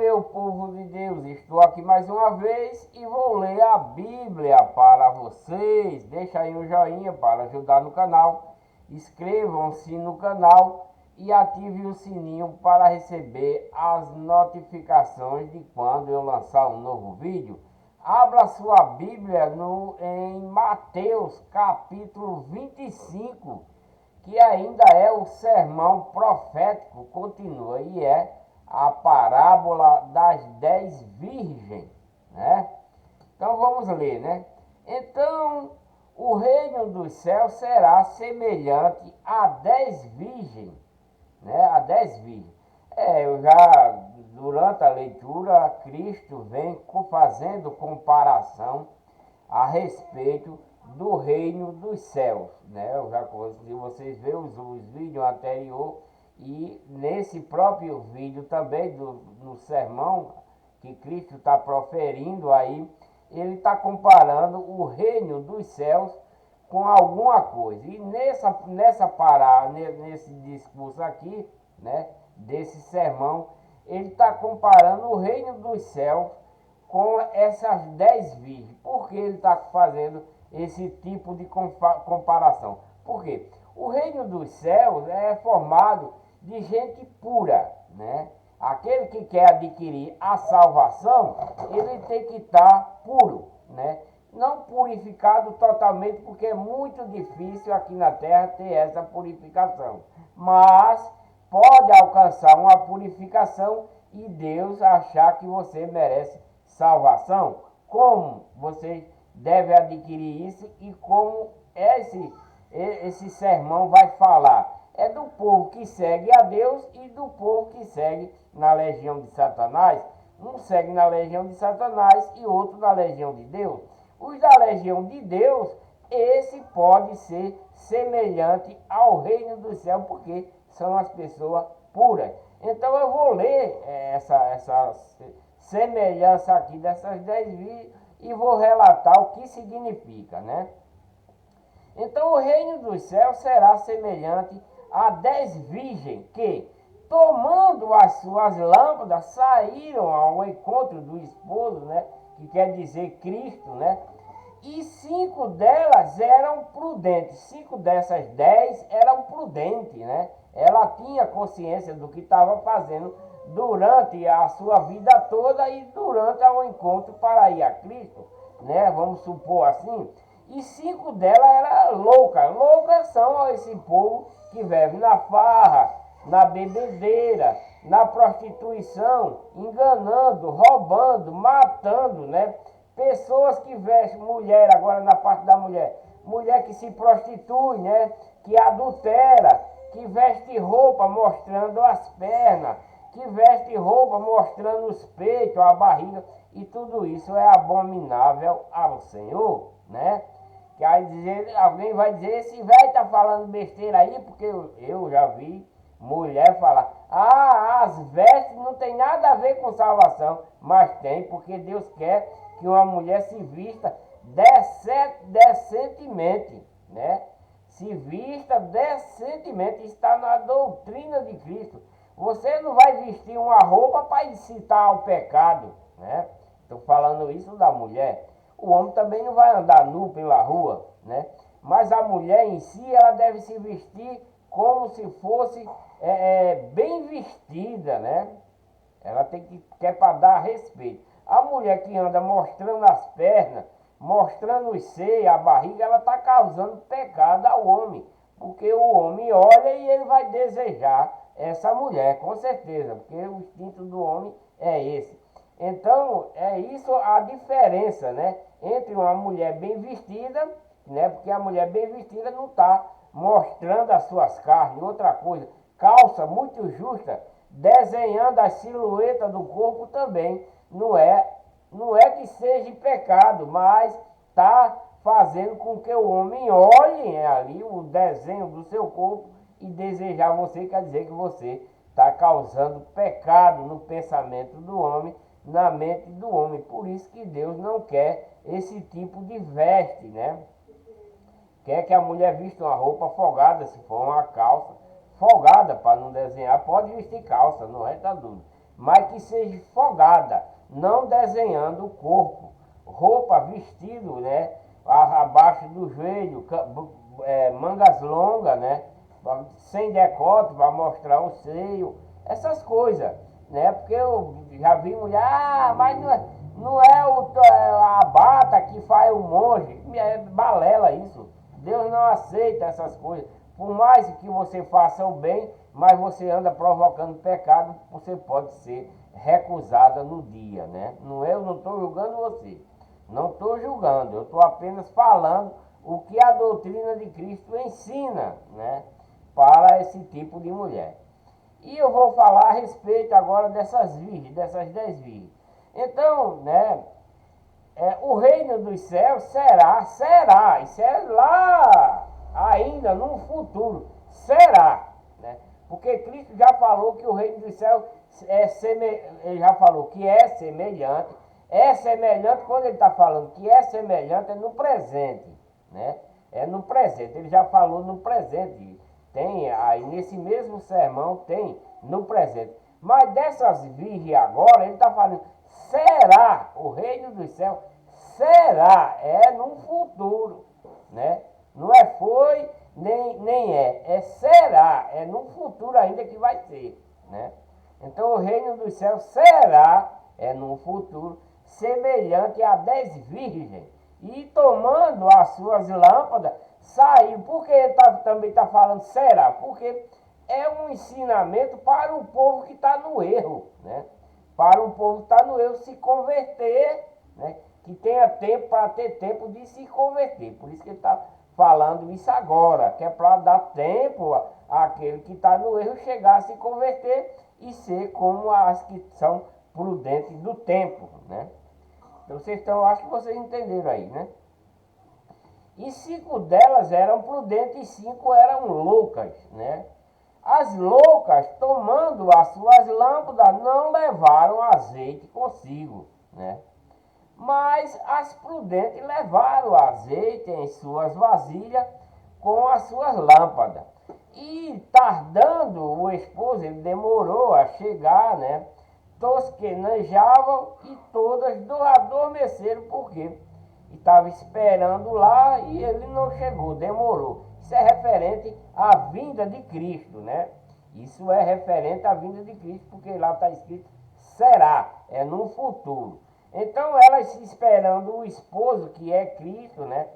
meu povo de Deus, estou aqui mais uma vez e vou ler a Bíblia para vocês. Deixa aí um joinha para ajudar no canal, inscrevam-se no canal e ative o sininho para receber as notificações de quando eu lançar um novo vídeo. Abra sua Bíblia em Mateus capítulo 25, que ainda é o sermão profético, continua, e é a parábola das 10 virgens, né? Então vamos ler, né? Então o reino dos céus será semelhante a 10 virgens, né? A 10 virgens. Durante a leitura, Cristo vem fazendo comparação a respeito do reino dos céus, né? Se vocês verem os vídeos anteriores, e nesse próprio vídeo também, no sermão que Cristo está proferindo aí, ele está comparando o reino dos céus com alguma coisa. E nesse discurso aqui, né, desse sermão, ele está comparando o reino dos céus com essas 10 virgens. Por que ele está fazendo esse tipo de comparação? Por quê? O reino dos céus é formado de gente pura, né? Aquele que quer adquirir a salvação, ele tem que estar puro, né? Não purificado totalmente, porque é muito difícil aqui na terra ter essa purificação. Mas pode alcançar uma purificação e Deus achar que você merece salvação. Como você deve adquirir isso e como esse sermão vai falar? É do povo que segue a Deus e do povo que segue na legião de Satanás. Um segue na legião de Satanás e outro na legião de Deus. Os da legião de Deus, esse pode ser semelhante ao reino do céu, porque são as pessoas puras. Então eu vou ler essa semelhança aqui dessas 10 virgens e vou relatar o que significa, né? Então o reino dos céus será semelhante a 10 virgens que, tomando as suas lâmpadas, saíram ao encontro do esposo, né? Que quer dizer Cristo, né? E 5 delas eram prudentes. 5 dessas 10 eram prudentes, né? Ela tinha consciência do que estava fazendo durante a sua vida toda e durante o encontro para ir a Cristo, né? Vamos supor assim. E 5 delas eram loucas. Loucas são esse povo que vive na farra, na bebedeira, na prostituição, enganando, roubando, matando, né? Pessoas que vestem, mulher, agora na parte da mulher, mulher que se prostitui, né? Que adultera, que veste roupa mostrando as pernas, que veste roupa mostrando os peitos, a barriga, e tudo isso é abominável ao Senhor, né? Que aí alguém vai dizer, esse velho está falando besteira aí, porque eu já vi mulher falar, as vestes não tem nada a ver com salvação, mas tem, porque Deus quer que uma mulher se vista decentemente, né? Se vista decentemente, está na doutrina de Cristo. Você não vai vestir uma roupa para incitar ao pecado, né? Estou falando isso da mulher. O homem também não vai andar nu pela rua, né? Mas a mulher em si, ela deve se vestir como se fosse bem vestida, né? Ela quer para dar respeito. A mulher que anda mostrando as pernas, mostrando os seios, a barriga, ela está causando pecado ao homem. Porque o homem olha e ele vai desejar essa mulher, com certeza. Porque o instinto do homem é esse. Então, é isso a diferença, né? Entre uma mulher bem vestida, né? Porque a mulher bem vestida não está mostrando as suas carnes. Outra coisa, calça muito justa, desenhando a silhueta do corpo também. Não é que seja pecado, mas está fazendo com que o homem olhe ali o desenho do seu corpo e desejar você, quer dizer que você está causando pecado no pensamento do homem, na mente do homem. Por isso que Deus não quer esse tipo de veste, né? Quer que a mulher vista uma roupa folgada, se for uma calça folgada, para não desenhar, pode vestir calça, não é, tá dúvida. mas que seja folgada, não desenhando o corpo, roupa, vestido, né, abaixo do joelho, mangas longas, né, sem decote para mostrar o seio, essas coisas, né, porque eu já vi mulher, mas não é a bata que faz o monge, é balela isso, Deus não aceita essas coisas, por mais que você faça o bem, mas você anda provocando pecado, você pode ser recusada no dia, né? Eu não estou julgando você, não estou julgando, eu estou apenas falando o que a doutrina de Cristo ensina, né? Para esse tipo de mulher. E eu vou falar a respeito agora dessas virgens, dessas 10 virgens. Então, né? O reino dos céus será, isso é lá ainda no futuro, será, né? Porque Cristo já falou que o reino dos céus ele já falou que é semelhante quando ele está falando que é semelhante, é no presente, né? É no presente, ele já falou no presente, tem aí nesse mesmo sermão, tem no presente. Mas dessas virgens agora, ele está falando, será o reino dos céus, será, é no futuro, né? Não é foi, nem é será, é no futuro ainda que vai ser, né? Então o reino dos céus será, é no futuro, semelhante a 10 virgens, e tomando as suas lâmpadas, saiu. Por que ele também está falando será? Porque é um ensinamento para o povo que está no erro, né? Para o povo que está no erro se converter, né? Que tenha tempo para ter tempo de se converter. Por isso que ele está falando isso agora, que é para dar tempo àquele que está no erro chegar a se converter e ser como as que são prudentes do tempo, né? Então acho que vocês entenderam aí, né? E 5 delas eram prudentes e 5 eram loucas, né? As loucas, tomando as suas lâmpadas, não levaram azeite consigo, né? Mas as prudentes levaram azeite em suas vasilhas com as suas lâmpadas. E tardando o esposo, ele demorou a chegar, né? Tosquenejavam e todas adormeceram, porque estava esperando lá e ele não chegou, demorou. Isso é referente à vinda de Cristo, né? Isso é referente à vinda de Cristo, porque lá está escrito será, é no futuro. Então elas esperando o esposo, que é Cristo, né?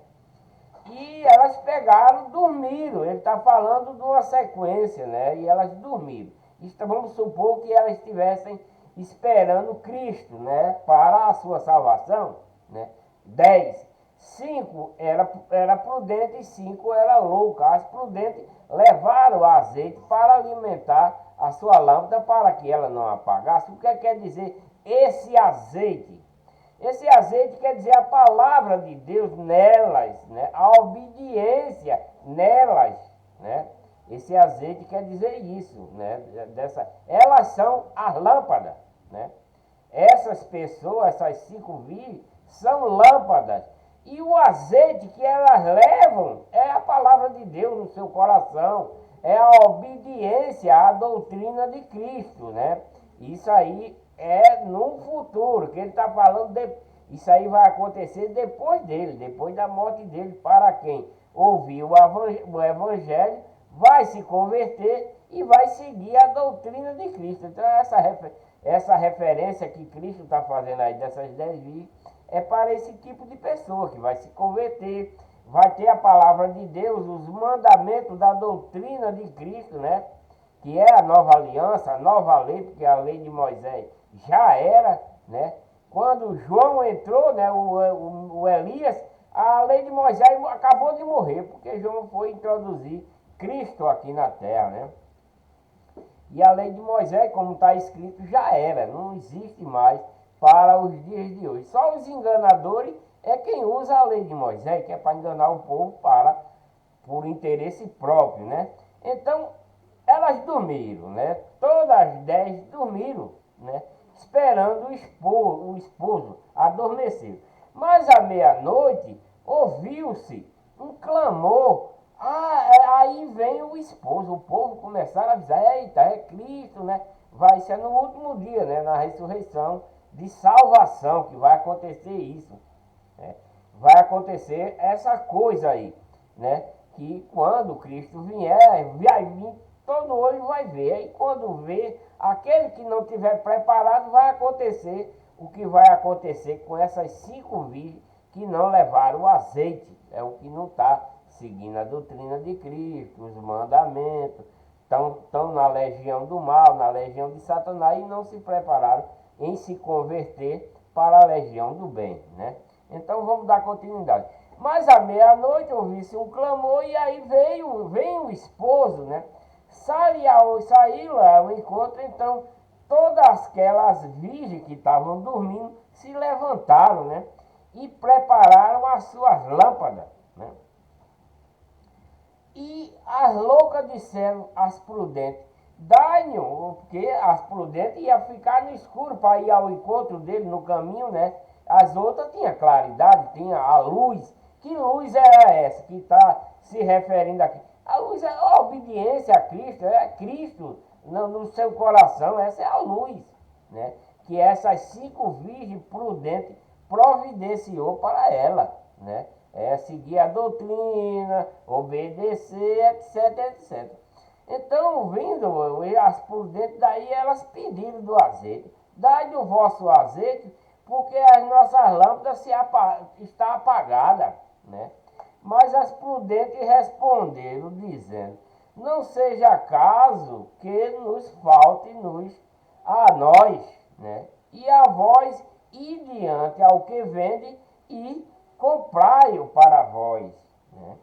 E elas pegaram, dormiram. Ele está falando de uma sequência, né? E elas dormiram. Vamos supor que elas estivessem esperando Cristo, né? Para a sua salvação, né? 10. 5 era prudente e 5 era louca. As prudentes levaram o azeite para alimentar a sua lâmpada para que ela não apagasse. O que quer dizer esse azeite? Esse azeite quer dizer a palavra de Deus nelas, né? A obediência nelas, né? Esse azeite quer dizer isso, né? Elas são as lâmpadas, né? Essas pessoas, essas 5 virgens, são lâmpadas. E o azeite que elas levam é a palavra de Deus no seu coração, é a obediência à doutrina de Cristo, né? Isso aí é no futuro, que ele está falando, isso aí vai acontecer depois dele, depois da morte dele, para quem ouvir o evangelho, vai se converter e vai seguir a doutrina de Cristo. Então essa referência que Cristo está fazendo aí dessas 10 virgens é para esse tipo de pessoa que vai se converter, vai ter a palavra de Deus, os mandamentos da doutrina de Cristo, né? Que é a nova aliança, a nova lei, porque a lei de Moisés já era, né? Quando João entrou, né, o Elias, a lei de Moisés acabou de morrer, porque João foi introduzir Cristo aqui na terra, né? E a lei de Moisés, como está escrito, já era, não existe mais para os dias de hoje. Só os enganadores é quem usa a lei de Moisés, que é para enganar o povo por interesse próprio, né? Então, elas dormiram, né? Todas as 10 dormiram, né? Esperando o esposo adormecer. Mas à meia-noite ouviu-se um clamor. Aí vem o esposo, o povo começaram a avisar, eita, é Cristo, né? vai ser no último dia, né? Na ressurreição de salvação que vai acontecer isso. Né? Vai acontecer essa coisa aí, né? Que quando Cristo vier, vai vir, todo olho vai ver. E quando vê, aquele que não tiver preparado, vai acontecer o que vai acontecer com essas 5 virgens que não levaram o azeite. É o que não está seguindo a doutrina de Cristo, os mandamentos, estão na legião do mal, na legião de Satanás, e não se prepararam em se converter para a legião do bem, né? Então vamos dar continuidade. Mas à meia-noite ouvi-se um clamor, e aí vem o esposo, né? Saiu ao encontro. Então todas aquelas virgens que estavam dormindo se levantaram, né? E prepararam as suas lâmpadas, né? E as loucas disseram às prudentes: dai-lhe, porque as prudentes iam ficar no escuro para ir ao encontro dele no caminho, né? As outras tinham claridade, tinha a luz. Que luz era essa que está se referindo aqui? A luz é a obediência a Cristo, é Cristo no seu coração, essa é a luz, né? Que essas 5 virgens prudentes providenciou para ela, né? Seguir a doutrina, obedecer, etc, etc. Então, vindo as prudentes, daí elas pediram do azeite. Dai-lhe o vosso azeite, porque as nossas lâmpadas estão apagadas, né? Mas as prudentes responderam, dizendo: não seja caso que nos falte a nós, né? E a vós ir diante ao que vende e comprai-o para vós, né?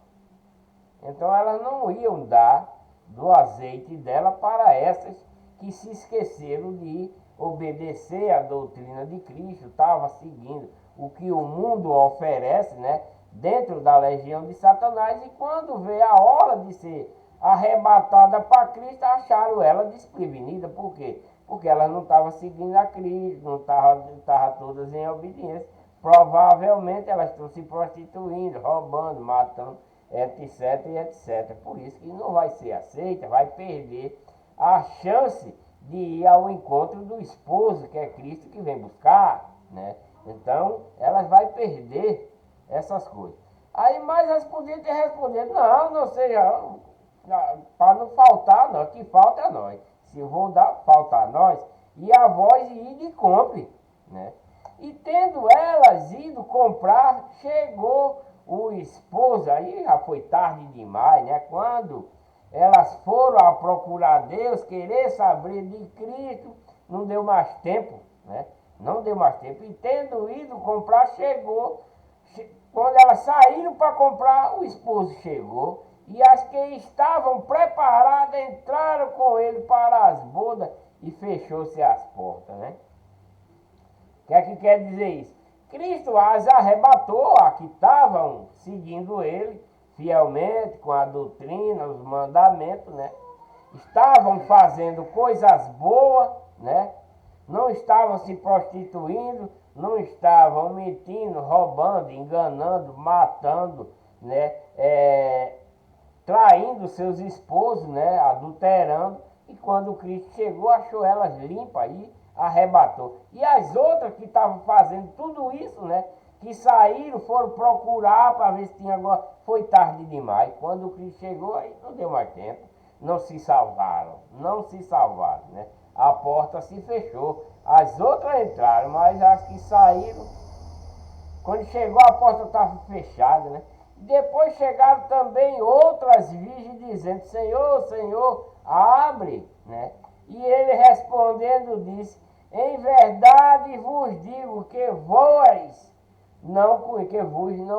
Então elas não iam dar do azeite dela para essas que se esqueceram de obedecer à doutrina de Cristo, estava seguindo o que o mundo oferece, né? Dentro da legião de Satanás, e quando veio a hora de ser arrebatada para Cristo, acharam ela desprevenida. Por quê? Porque ela não estava seguindo a Cristo, não estava todas em obediência. Provavelmente elas estão se prostituindo, roubando, matando, etc, etc. Por isso que não vai ser aceita, vai perder a chance de ir ao encontro do esposo, que é Cristo, que vem buscar, né? Então, elas vão perder essas coisas. Aí, mais as prudentes responderam: não seja, para não faltar, não, que falta a nós. Se vou dar, falta a nós, e a vós ide e compre, né? E tendo elas ido comprar, chegou o esposo, aí já foi tarde demais, né? Quando elas foram a procurar Deus, querer saber de Cristo, não deu mais tempo, né? Não deu mais tempo. E tendo ido comprar, chegou. Quando elas saíram para comprar, o esposo chegou. E as que estavam preparadas entraram com ele para as bodas e fechou-se as portas, né? O que é que quer dizer isso? Cristo as arrebatou, a que estavam seguindo ele fielmente, com a doutrina, os mandamentos, né? Estavam fazendo coisas boas, né? Não estavam se prostituindo, não estavam mentindo, roubando, enganando, matando, né? Traindo seus esposos, né? Adulterando. E quando Cristo chegou, achou elas limpas e arrebatou. E as outras que estavam fazendo tudo isso, né? Que saíram, foram procurar para ver se tinha agora. Foi tarde demais. Quando Cristo chegou, aí não deu mais tempo. Não se salvaram, né? A porta se fechou. As outras entraram, mas as que saíram, quando chegou a porta estava fechada, né? Depois chegaram também outras virgens dizendo: Senhor, Senhor, abre, né? E ele respondendo disse: em verdade vos digo que vós não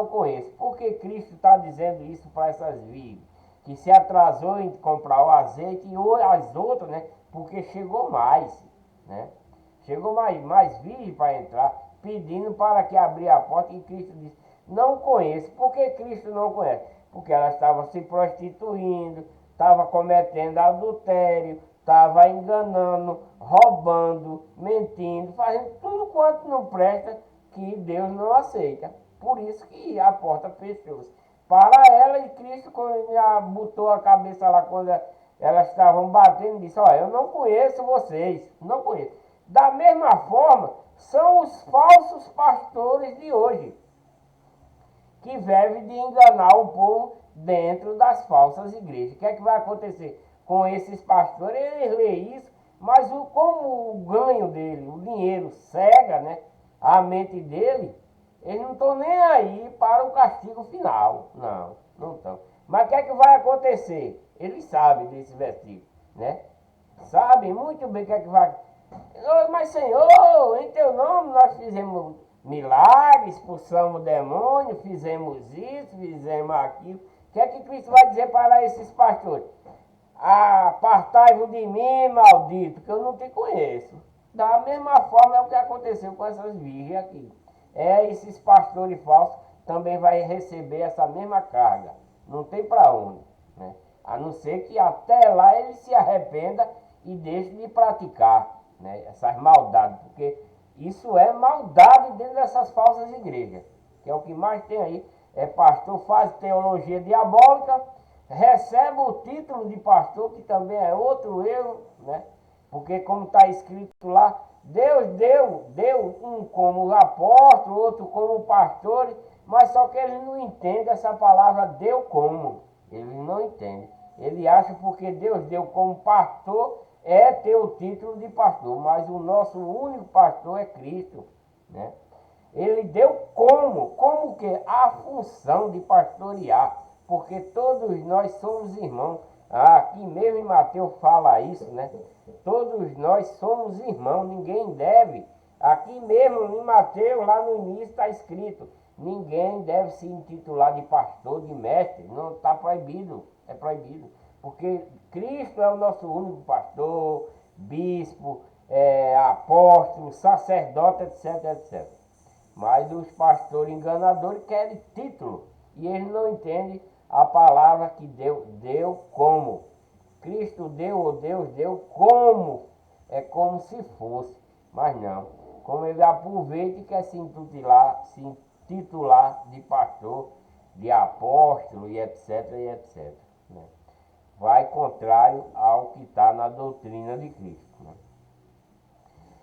conheço. Porque Cristo está dizendo isso para essas virgens, que se atrasou em comprar o azeite, e as outras, né? Porque chegou mais, né? Chegou mais virgem para entrar, pedindo para que abrir a porta, e Cristo disse: não conheço. Por que Cristo não conhece? Porque elas estavam se prostituindo, estavam cometendo adultério, estavam enganando, roubando, mentindo, fazendo tudo quanto não presta, que Deus não aceita. Por isso que a porta fechou-se para ela. E Cristo, quando já botou a cabeça lá, quando elas estavam batendo e disse, olha, eu não conheço vocês, não conheço. Da mesma forma, são os falsos pastores de hoje, que vivem de enganar o povo dentro das falsas igrejas. O que é que vai acontecer com esses pastores? Eles leem isso, mas como o ganho dele, o dinheiro cega, né, a mente dele, eles não estão nem aí para o castigo final. Não, não estão. Mas o que é que vai acontecer? Eles sabem desse versículo, né? Sabem muito bem o que é que vai. Mas Senhor, em teu nome nós fizemos milagres, expulsamos demônio, fizemos isso, fizemos aquilo. O que é que Cristo vai dizer para esses pastores? Apartai-vos de mim, maldito, que eu não te conheço. Da mesma forma é o que aconteceu com essas virgens aqui. Esses pastores falsos também vai receber essa mesma carga. Não tem para onde, né? A não ser que até lá ele se arrependa e deixe de praticar, né, essas maldades, porque isso é maldade dentro dessas falsas igrejas, que é o que mais tem aí. Pastor faz teologia diabólica, recebe o título de pastor, que também é outro erro, né? Porque como está escrito lá, Deus deu um como apóstolo, outro como pastor, mas só que eles não entendem essa palavra deu como. Eles não entendem. Ele acha porque Deus deu como pastor, ter o título de pastor, mas o nosso único pastor é Cristo, né? Ele deu como que? A função de pastorear, porque todos nós somos irmãos. Aqui mesmo em Mateus fala isso, né? Todos nós somos irmãos, ninguém deve. Aqui mesmo em Mateus, lá no início está escrito, ninguém deve se intitular de pastor, de mestre, não está proibido, é proibido. Porque Cristo é o nosso único pastor, bispo, apóstolo, sacerdote, etc, etc. Mas os pastores enganadores querem título e eles não entendem a palavra que deu como. Cristo deu, ou Deus deu como, é como se fosse, mas não. Como ele aproveita e quer se intitular de pastor, de apóstolo e etc, e etc, né? Vai contrário ao que está na doutrina de Cristo, né?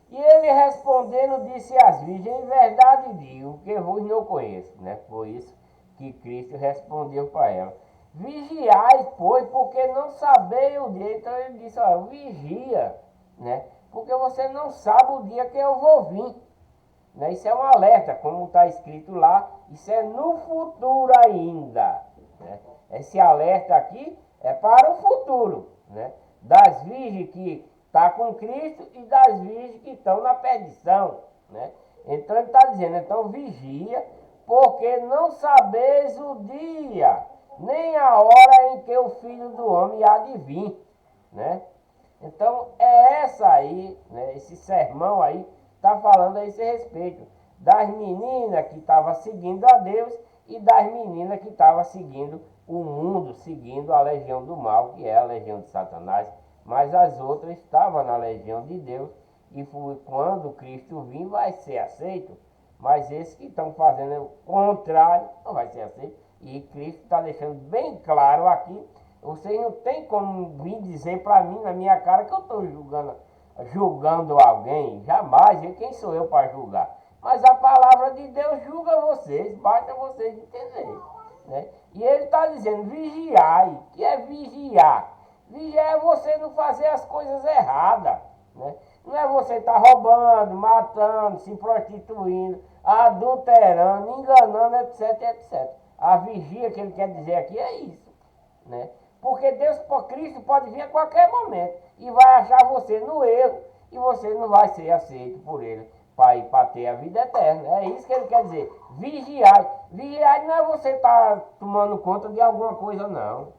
E ele respondendo disse às virgens, em verdade digo que vos não conheço, né? Foi isso que Cristo respondeu para ela. Vigiai, pois, porque não sabeis o dia. Então ele disse, olha, vigia, né? Porque você não sabe o dia que eu vou vir, né? Isso é um alerta, como está escrito lá, isso é no futuro ainda, né? Esse alerta aqui é para o futuro, né? Das virgens que está com Cristo e das virgens que estão na perdição, né? Então ele está dizendo, então vigia, porque não sabeis o dia, nem a hora em que o Filho do Homem há de vir, né? Então é essa aí, né, esse sermão aí, está falando a esse respeito, das meninas que estavam seguindo a Deus e das meninas que estavam seguindo o mundo, seguindo a legião do mal, que é a legião de Satanás, mas as outras estavam na legião de Deus, e foi quando Cristo vir vai ser aceito, mas esses que estão fazendo o contrário não vai ser aceito, e Cristo está deixando bem claro aqui, vocês não tem como vir dizer para mim, na minha cara, que eu estou julgando alguém, jamais, e quem sou eu para julgar? Mas a palavra de Deus julga vocês, basta vocês entenderem, né? E ele está dizendo, vigiai, que é vigiar. Vigiar é você não fazer as coisas erradas, né? Não é você estar roubando, matando, se prostituindo, adulterando, enganando, etc, etc. A vigia que ele quer dizer aqui é isso, né? Porque Deus, por Cristo, pode vir a qualquer momento e vai achar você no erro e você não vai ser aceito por ele para ter a vida eterna. É isso que ele quer dizer. Vigiar. Vigiar não é você estar tomando conta de alguma coisa, não,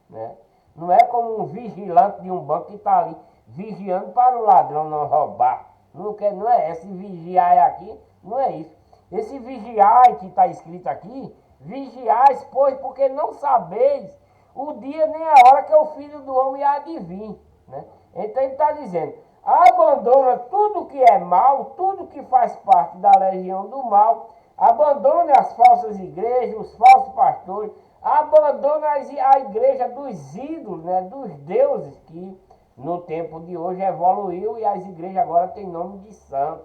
né? Não é como um vigilante de um banco que está ali vigiando para o ladrão não roubar. Não é esse vigiar aqui, não é isso. Esse vigiar que está escrito aqui, vigiais, pois, porque não sabeis o dia nem a hora que o Filho do Homem há de vir, né? Então ele está dizendo, abandona tudo que é mal, tudo que faz parte da legião do mal, abandone as falsas igrejas, os falsos pastores, abandona a igreja dos ídolos, né, dos deuses, que no tempo de hoje evoluiu e as igrejas agora têm nome de santo.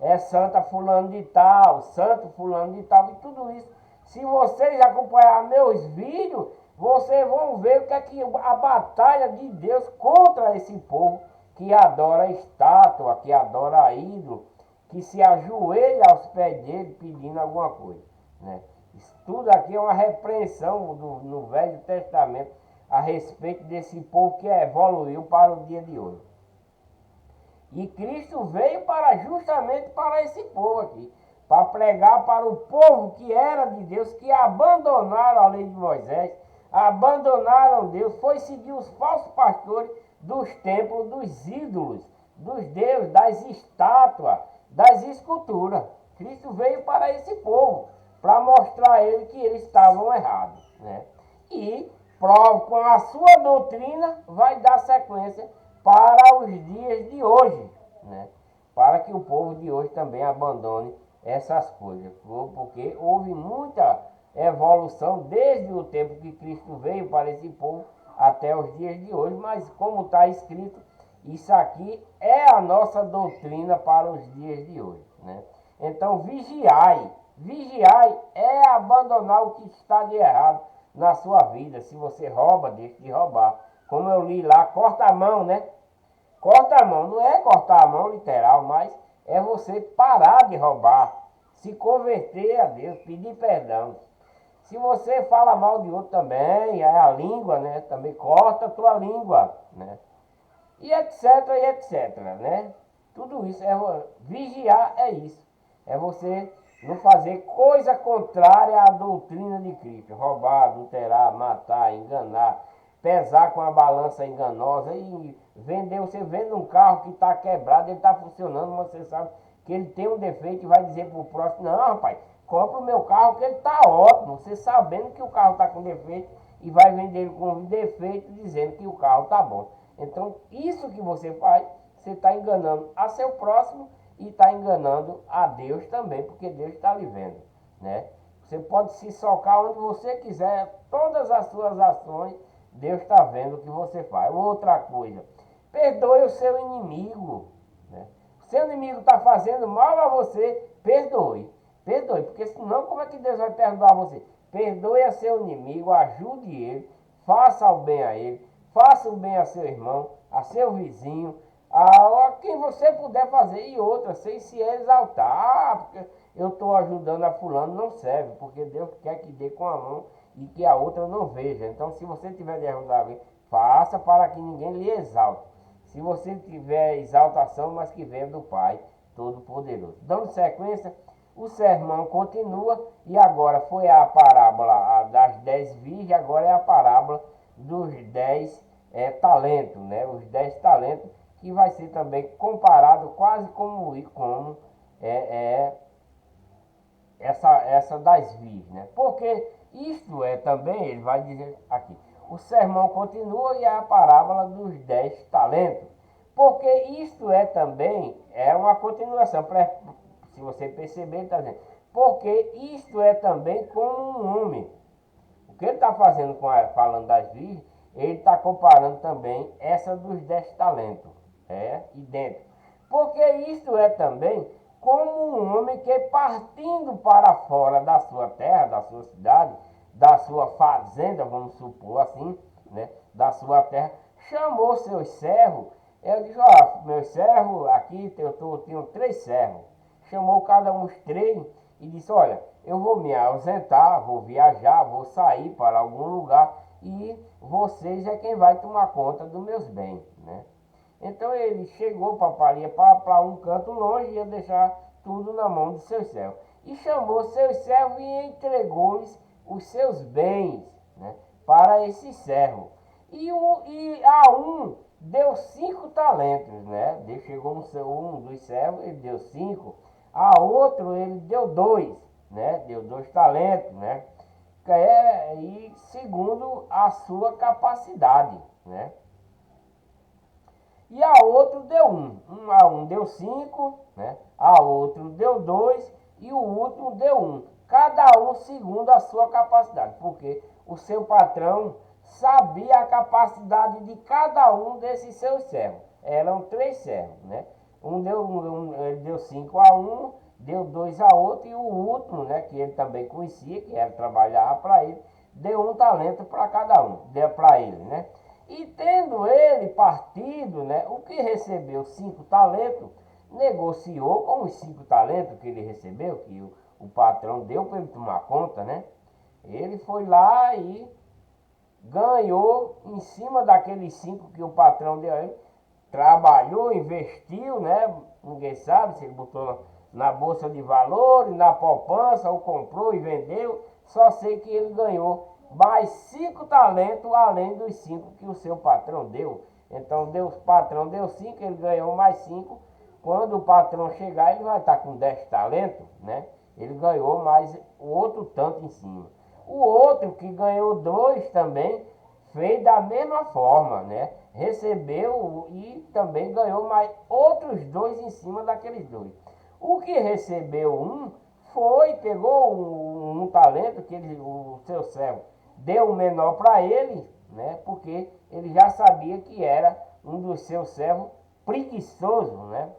É Santa Fulano de Tal, Santo Fulano de Tal, e tudo isso. Se vocês acompanhar meus vídeos, vocês vão ver o que é que a batalha de Deus contra esse povo que adora estátua, que adora ídolo, que se ajoelha aos pés dele pedindo alguma coisa, né? Isso tudo aqui é uma repreensão no Velho Testamento a respeito desse povo que evoluiu para o dia de hoje. E Cristo veio justamente para esse povo aqui, para pregar para o povo que era de Deus, que abandonaram a lei de Moisés, abandonaram Deus, foi seguir os falsos pastores dos templos, dos ídolos, dos deuses, das estátuas, das esculturas. Cristo veio para esse povo, para mostrar a ele que eles estavam errados, né? E com a sua doutrina vai dar sequência para os dias de hoje, né? Para que o povo de hoje também abandone essas coisas, porque houve muita evolução desde o tempo que Cristo veio para esse povo até os dias de hoje, mas como está escrito, isso aqui é a nossa doutrina para os dias de hoje, né? Então vigiai é abandonar o que está de errado na sua vida. Se você rouba, deixe de roubar. Como eu li lá, corta a mão, né? Corta a mão, não é cortar a mão literal, mas é você parar de roubar, se converter a Deus, pedir perdão. Se você fala mal de outro também, é a língua, né? Também corta a tua língua, né? E etc, né? Tudo isso, vigiar é isso. É você não fazer coisa contrária à doutrina de Cristo. Roubar, adulterar, matar, enganar, pesar com a balança enganosa e vender. Você vende um carro que está quebrado, ele está funcionando, mas você sabe que ele tem um defeito e vai dizer para o próximo, não, rapaz, compra o meu carro que ele está ótimo. Você sabendo que o carro está com defeito e vai vender ele com defeito dizendo que o carro está bom. Então, isso que você faz, você está enganando a seu próximo e está enganando a Deus também, porque Deus está lhe vendo, né? Você pode se socar onde você quiser, todas as suas ações, Deus está vendo o que você faz. Outra coisa, perdoe o seu inimigo, né? O seu inimigo está fazendo mal a você, perdoe, porque senão como é que Deus vai perdoar você? Perdoe a seu inimigo, ajude ele, faça o bem a ele, faça o bem a seu irmão, a seu vizinho, a quem você puder fazer, e outra, sem se exaltar, porque eu estou ajudando a fulano, não serve, porque Deus quer que dê com a mão e que a outra não veja. Então, se você tiver de ajudar alguém, faça para que ninguém lhe exalte. Se você tiver exaltação, mas que venha do Pai Todo-Poderoso. Dando sequência, o sermão continua, e agora foi a parábola das 10 virgens, agora é a parábola dos 10 talentos, né? Os 10 talentos, que vai ser também comparado quase como essa das virgens, né? Porque isto é também, ele vai dizer aqui, o sermão continua e é a parábola dos 10 talentos. Porque isto é também, é uma continuação, se você perceber, ele está dizendo, porque isto é também como um homem. O que ele está fazendo falando das virgens, ele está comparando também essa dos 10 talentos. Idêntico. Porque isto é também como um homem que, partindo para fora da sua terra, da sua cidade, da sua fazenda, vamos supor assim, né, da sua terra, chamou seus servos. Ele disse, meus servos, aqui eu tenho 3 servos. Chamou cada um os 3 e disse, olha, eu vou me ausentar, vou viajar, vou sair para algum lugar e vocês é quem vai tomar conta dos meus bens, né? Então ele chegou para um canto longe e ia deixar tudo na mão de seus servos. E chamou seus servos e entregou-lhes os seus bens, né, para esse servo. E a um deu 5 talentos, né? Chegou um dos servos, ele deu 5. A outro ele deu 2, né? Deu 2 talentos, né? E segundo a sua capacidade, né? E a outro deu 1. A um deu 5, né? A outro deu 2 e o último deu 1. Cada um segundo a sua capacidade. Porque o seu patrão sabia a capacidade de cada um desses seus servos. Eram 3 servos, né? Ele deu 5 a um, deu 2 a outro, e o último, né, que ele também conhecia, que era trabalhar para ele, deu 1 talento para cada um, deu para ele, né? E tendo ele partido, né, o que recebeu 5 talentos, negociou com os 5 talentos que ele recebeu, que o patrão deu para ele tomar conta, né? Ele foi lá e ganhou em cima daqueles 5 que o patrão deu a ele, trabalhou, investiu, né? Ninguém sabe se ele botou na bolsa de valores, na poupança, ou comprou e vendeu. Só sei que ele ganhou mais 5 talentos além dos 5 que o seu patrão deu. Então o patrão deu 5, ele ganhou mais 5. Quando o patrão chegar, ele vai estar com 10 talentos, né? Ele ganhou mais o outro tanto em cima. O outro que ganhou 2 também fez da mesma forma, né? Recebeu e também ganhou mais outros 2 em cima daqueles 2. O que recebeu 1 pegou um talento que o seu servo deu o menor para ele, né? Porque ele já sabia que era um dos seus servos preguiçosos, né?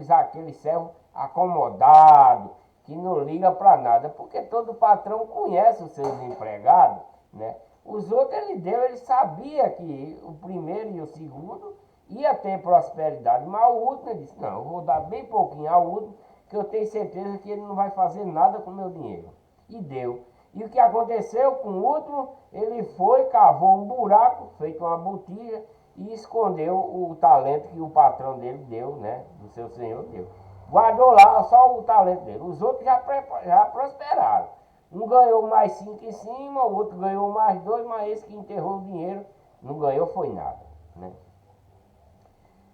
Aquele servo acomodado, que não liga para nada, porque todo patrão conhece os seus empregados, né? Os outros ele sabia que o primeiro e o segundo ia ter prosperidade, mas o último ele disse, não, eu vou dar bem pouquinho ao último, que eu tenho certeza que ele não vai fazer nada com o meu dinheiro. E deu. E o que aconteceu com o último, ele foi, cavou um buraco, feito uma botija, e escondeu o talento que o patrão dele deu, né? Do seu senhor deu. Guardou lá só o talento dele. Os outros já prosperaram. Um ganhou mais 5 em cima, o outro ganhou mais 2, mas esse que enterrou o dinheiro não ganhou foi nada, né?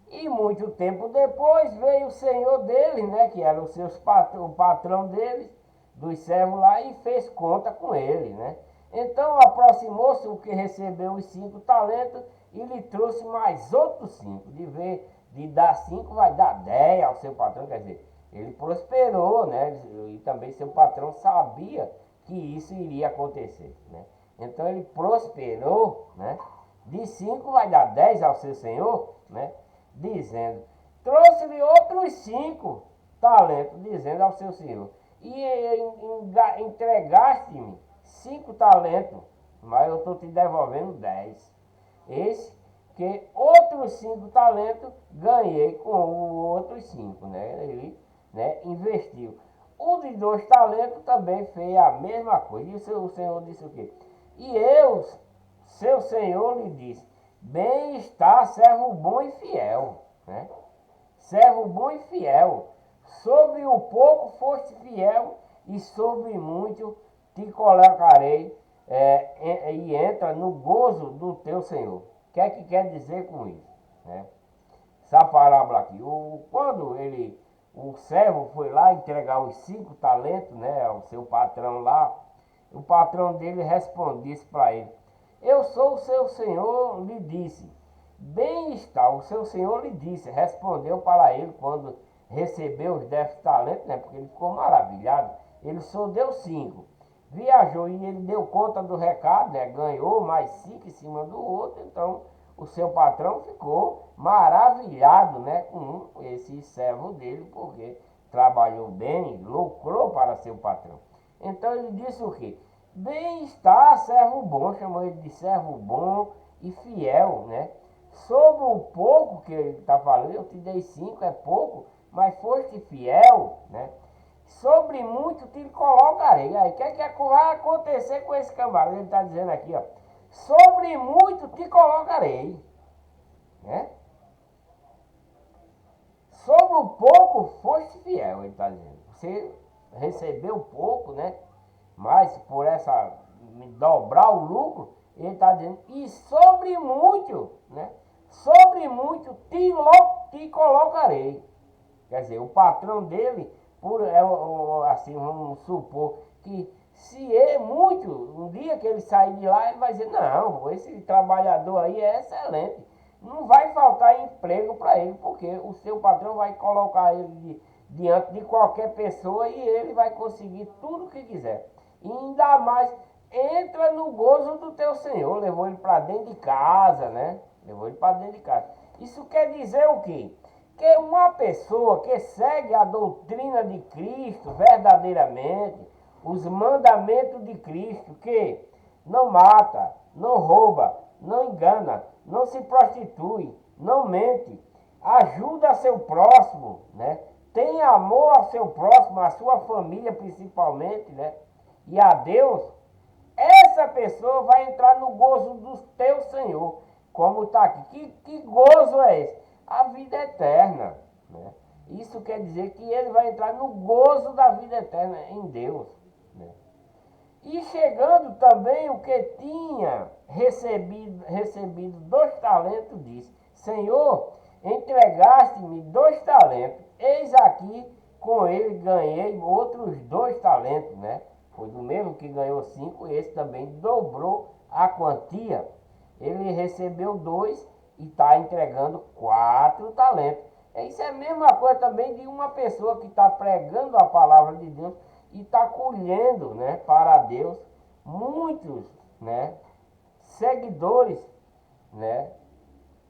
E muito tempo depois veio o senhor dele, né? Que era o patrão deles, dos servos lá, e fez conta com ele, né? Então aproximou-se o que recebeu os 5 talentos e lhe trouxe mais outros 5. De dar 5 vai dar 10 ao seu patrão, quer dizer, ele prosperou, né? E também seu patrão sabia que isso iria acontecer, né? Então ele prosperou, né? De 5 vai dar 10 ao seu senhor, né? Dizendo, trouxe-lhe outros 5 talentos, dizendo ao seu senhor, e entregaste-me 5 talentos, mas eu estou te devolvendo 10. Esse que outros 5 talentos ganhei com os outros 5, né? Ele, né, investiu. O de 2 talentos também fez a mesma coisa. E o senhor disse o quê? E eu, seu senhor, lhe disse, bem está, servo bom e fiel, né? Servo bom e fiel. Sobre o pouco foste fiel, e sobre muito te colocarei, e entra no gozo do teu Senhor. O que é que quer dizer com isso, né? Essa parábola aqui, quando o servo foi lá entregar os 5 talentos, né, ao seu patrão lá, o patrão dele respondisse para ele, eu sou o seu senhor, lhe disse, bem está, o seu senhor lhe disse, respondeu para ele quando recebeu os 10 talentos, né, porque ele ficou maravilhado, ele só deu 5, viajou e ele deu conta do recado, né, ganhou mais 5 em cima do outro, então o seu patrão ficou maravilhado, né, com esse servo dele, porque trabalhou bem, lucrou para seu patrão. Então ele disse o quê? Bem está, servo bom, chamou ele de servo bom e fiel, né? Sobre o pouco que ele está falando, eu te dei 5, é pouco, mas foste fiel, né? Sobre muito te colocarei. Aí, o que é que vai acontecer com esse camarada? Ele está dizendo aqui, ó. Sobre muito te colocarei, né? Sobre o pouco foste fiel, ele está dizendo. Você recebeu pouco, né? Mas por essa dobrar o lucro, ele está dizendo, e sobre muito, né? Sobre muito te colocarei. Quer dizer, o patrão dele, assim, vamos supor que se é muito, um dia que ele sair de lá, ele vai dizer, não, esse trabalhador aí é excelente. Não vai faltar emprego para ele, porque o seu patrão vai colocar ele diante de qualquer pessoa e ele vai conseguir tudo o que quiser. E ainda mais entra no gozo do teu Senhor. Levou ele para dentro de casa, né? Levou ele para dentro de casa. Isso quer dizer o quê? Que uma pessoa que segue a doutrina de Cristo verdadeiramente, os mandamentos de Cristo, que não mata, não rouba, não engana, não se prostitui, não mente, ajuda seu próximo, né? Tem amor ao seu próximo, à sua família principalmente, né? E a Deus, essa pessoa vai entrar no gozo do teu Senhor. Como está aqui. Que gozo é esse? A vida eterna, né? Isso quer dizer que ele vai entrar no gozo da vida eterna em Deus, né? E chegando também o que tinha recebido 2 talentos, disse: Senhor, entregaste-me 2 talentos, eis aqui com ele ganhei outros 2 talentos, né? Foi do mesmo que ganhou 5, esse também dobrou a quantia. Ele recebeu 2 e está entregando 4 talentos. Isso é a mesma coisa também de uma pessoa que está pregando a palavra de Deus e está colhendo, né, para Deus muitos, né, seguidores, né,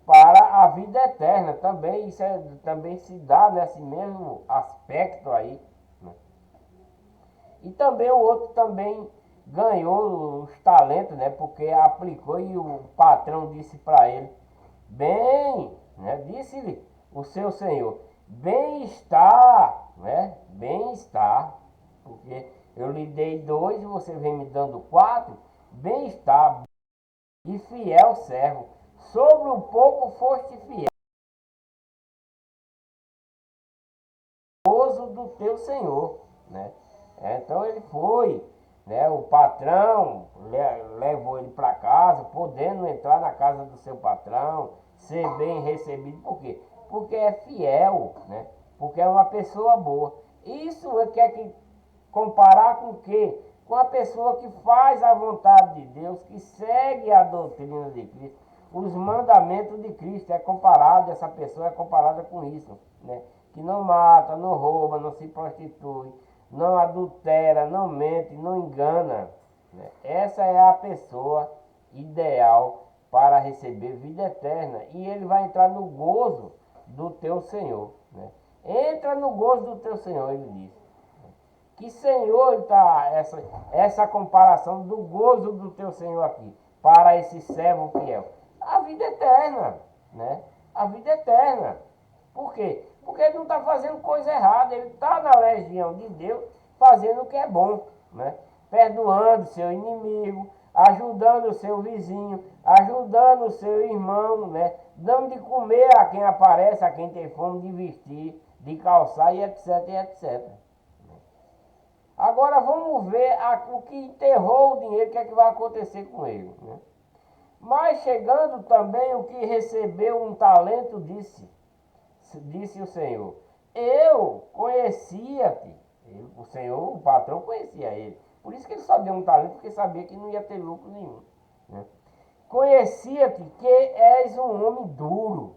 para a vida eterna. Também isso também se dá nesse mesmo aspecto aí, né? E também o outro também ganhou os talentos, né, porque aplicou e o patrão disse para ele: bem, né, disse-lhe o seu senhor: bem está, né, bem está, porque eu lhe dei 2 e você vem me dando 4, bem está, e fiel servo, sobre o pouco foste fiel, gozo do teu senhor, né? Então ele foi, né? O patrão levou ele para casa, podendo entrar na casa do seu patrão, ser bem recebido. Por quê? Porque é fiel, né? Porque é uma pessoa boa. Isso quer que comparar com o quê? Com a pessoa que faz a vontade de Deus, que segue a doutrina de Cristo, os mandamentos de Cristo. É comparado, essa pessoa é comparada com isso, né? Que não mata, não rouba, não se prostitui, não adultera, não mente, não engana, né? Essa é a pessoa ideal para receber vida eterna. E ele vai entrar no gozo do teu Senhor, né? Entra no gozo do teu Senhor, ele diz. Que Senhor está essa comparação do gozo do teu Senhor aqui, para esse servo fiel? A vida eterna, né? A vida eterna. Por quê? Porque ele não está fazendo coisa errada, ele está na legião de Deus, fazendo o que é bom, né? Perdoando seu inimigo, ajudando o seu vizinho, ajudando o seu irmão, né? Dando de comer a quem aparece, a quem tem fome, de vestir, de calçar e etc, e etc. Agora vamos ver o que enterrou o dinheiro, o que é que vai acontecer com ele, né? Mas chegando também o que recebeu 1 talento, disse o Senhor: eu conhecia-te. O Senhor, o patrão, conhecia ele. Por isso que ele só deu 1 talento, porque sabia que não ia ter lucro nenhum, né? Conhecia-te que és um homem duro,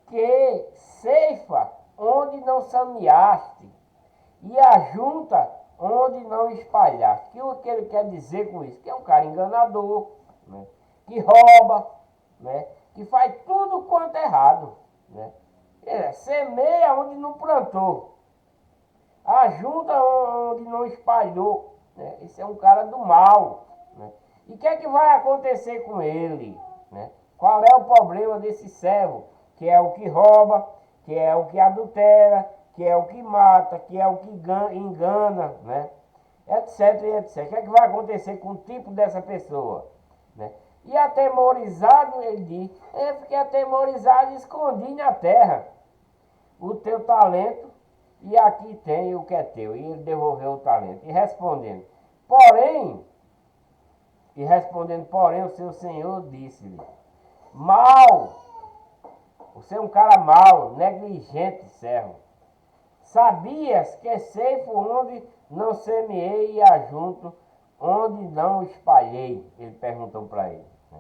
que ceifa onde não semeaste e ajunta onde não espalhaste. O que ele quer dizer com isso? Que é um cara enganador, né? Que rouba, né? Que faz tudo quanto é errado, né? Semeia onde não plantou, ajunta onde não espalhou, né? Esse é um cara do mal, né? E o que é que vai acontecer com ele, né? Qual é o problema desse servo? Que é o que rouba, que é o que adultera, que é o que mata, que é o que engana, né? Etc, etc. O que é que vai acontecer com o tipo dessa pessoa, né? E atemorizado, ele diz: fiquei atemorizado e escondi na terra o teu talento, e aqui tem o que é teu. E ele devolveu o talento. Porém, porém, o seu senhor disse-lhe: mal, você é um cara mau, negligente, servo. Sabias que ceifo onde não semeei e ajunto onde não espalhei? Ele perguntou para ele, né?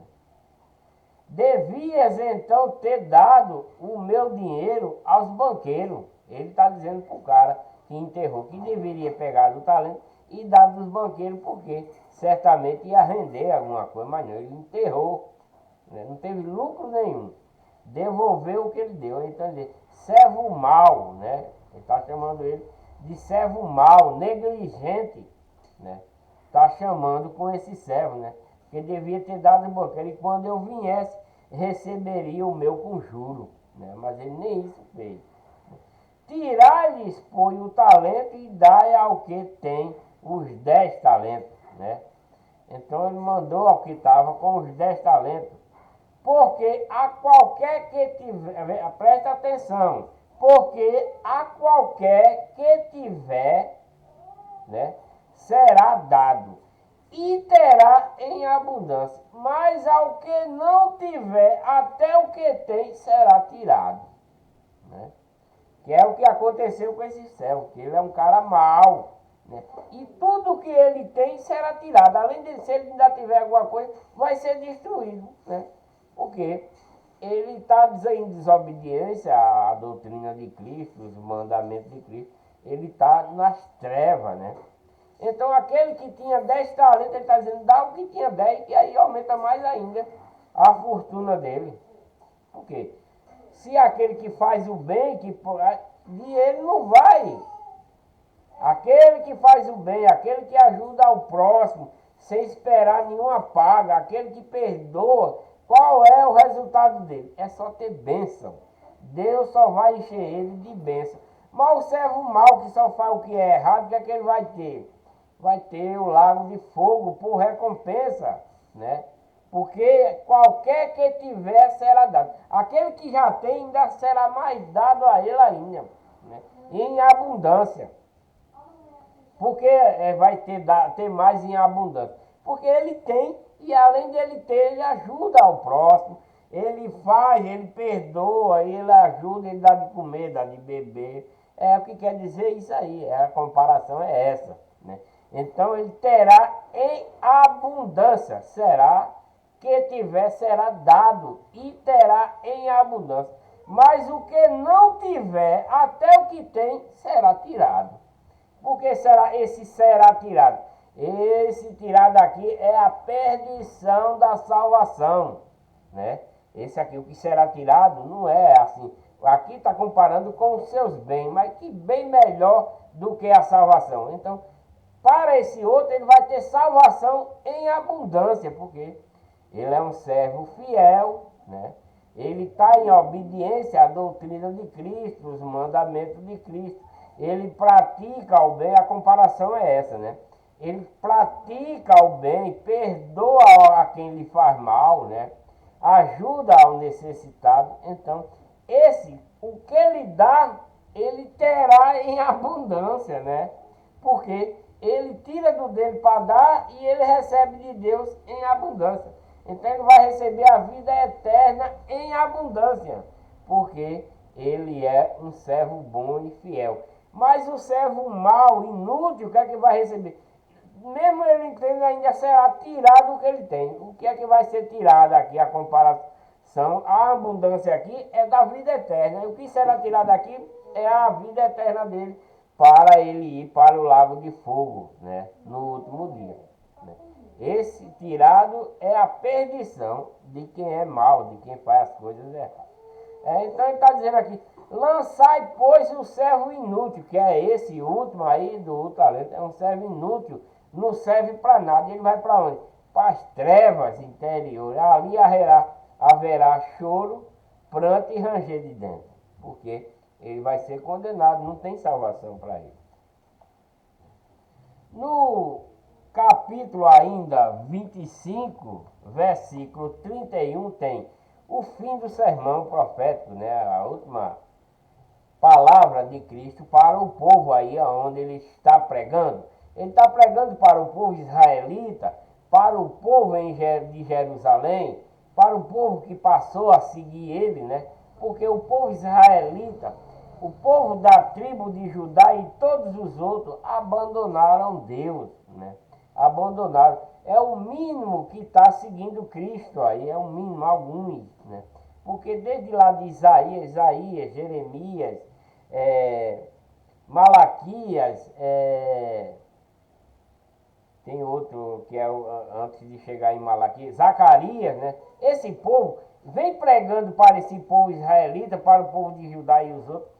Devias então ter dado o meu dinheiro aos banqueiros. Ele está dizendo para o cara que enterrou que deveria pegar do talento e dar dos banqueiros, porque certamente ia render alguma coisa, mas não, ele enterrou, né? Não teve lucro nenhum. Devolveu o que ele deu. Então ele diz, servo mau, né? Ele está chamando ele de servo mau, negligente, né? Está chamando com esse servo, né? Que devia ter dado boca. Ele, quando eu viesse, receberia o meu com juro, né? Mas ele nem isso fez. Tirai-lhes, pois, o talento e dai ao que tem os 10 talentos, né? Então ele mandou ao que estava com os 10 talentos. Porque a qualquer que tiver, presta atenção, porque a qualquer que tiver, né, será dado e terá em abundância, mas ao que não tiver, até o que tem será tirado, né? Que é o que aconteceu com esse servo, que ele é um cara mau, né? E tudo que ele tem será tirado, além de, se ele ainda tiver alguma coisa, vai ser destruído, né? Porque ele está em desobediência à doutrina de Cristo, os mandamentos de Cristo, ele está nas trevas, né? Então aquele que tinha 10 talentos, ele está dizendo, dá o que tinha 10, que aí aumenta mais ainda a fortuna dele. Por quê? Se aquele que faz o bem, de ele não vai. Aquele que faz o bem, aquele que ajuda ao próximo, sem esperar nenhuma paga, aquele que perdoa, qual é o resultado dele? É só ter bênção. Deus só vai encher ele de bênção. Mas o servo mau que só faz o que é errado, o que é que ele vai ter? Vai ter o lago de fogo por recompensa, né? Porque qualquer que tiver será dado. Aquele que já tem ainda será mais dado a ele ainda, né? Em abundância. Porque vai ter mais em abundância? Porque ele tem, e além dele ter, ele ajuda ao próximo. Ele faz, ele perdoa, ele ajuda, ele dá de comer, dá de beber. É o que quer dizer isso aí, a comparação é essa, né? Então ele terá em abundância, será que tiver será dado e terá em abundância. Mas o que não tiver, até o que tem, será tirado. Por que esse será tirado? Esse tirado aqui é a perdição da salvação, né? Esse aqui, o que será tirado, não é assim. Aqui está comparando com os seus bens, mas que bem melhor do que a salvação. Então, para esse outro, ele vai ter salvação em abundância, porque ele é um servo fiel, né? Ele está em obediência à doutrina de Cristo, os mandamentos de Cristo. Ele pratica o bem, a comparação é essa, né? Ele pratica o bem, perdoa a quem lhe faz mal, né? Ajuda ao necessitado. Então, o que ele dá, ele terá em abundância, né? Porque ele tira do dele para dar e ele recebe de Deus em abundância. Então ele vai receber a vida eterna em abundância, porque ele é um servo bom e fiel. Mas o servo mau, inútil, o que é que vai receber? Mesmo ele tendo, ainda será tirado o que ele tem. O que é que vai ser tirado aqui? A comparação, a abundância aqui é da vida eterna. E o que será tirado aqui é a vida eterna dele, para ele ir para o lago de fogo, né? No último dia, né? Esse tirado é a perdição de quem é mau, de quem faz as coisas erradas. Então ele está dizendo aqui, lançai, pois, o servo inútil, que é esse último aí do talento, é um servo inútil, não serve para nada. Ele vai para onde? Para as trevas interiores. Ali haverá choro, pranto e ranger de dentro, porque ele vai ser condenado, não tem salvação para ele. No capítulo ainda 25, versículo 31, tem o fim do sermão profético, né? A última palavra de Cristo para o povo aí onde ele está pregando. Ele está pregando para o povo israelita, para o povo de Jerusalém, para o povo que passou a seguir ele, né? Porque o povo israelita, o povo da tribo de Judá e todos os outros abandonaram Deus, né? Abandonaram. É o mínimo que está seguindo Cristo aí, é o mínimo, alguns, né? Porque desde lá de Isaías, Jeremias, Malaquias, tem outro que é antes de chegar em Malaquias, Zacarias, né? Esse povo vem pregando para esse povo israelita, para o povo de Judá e os outros.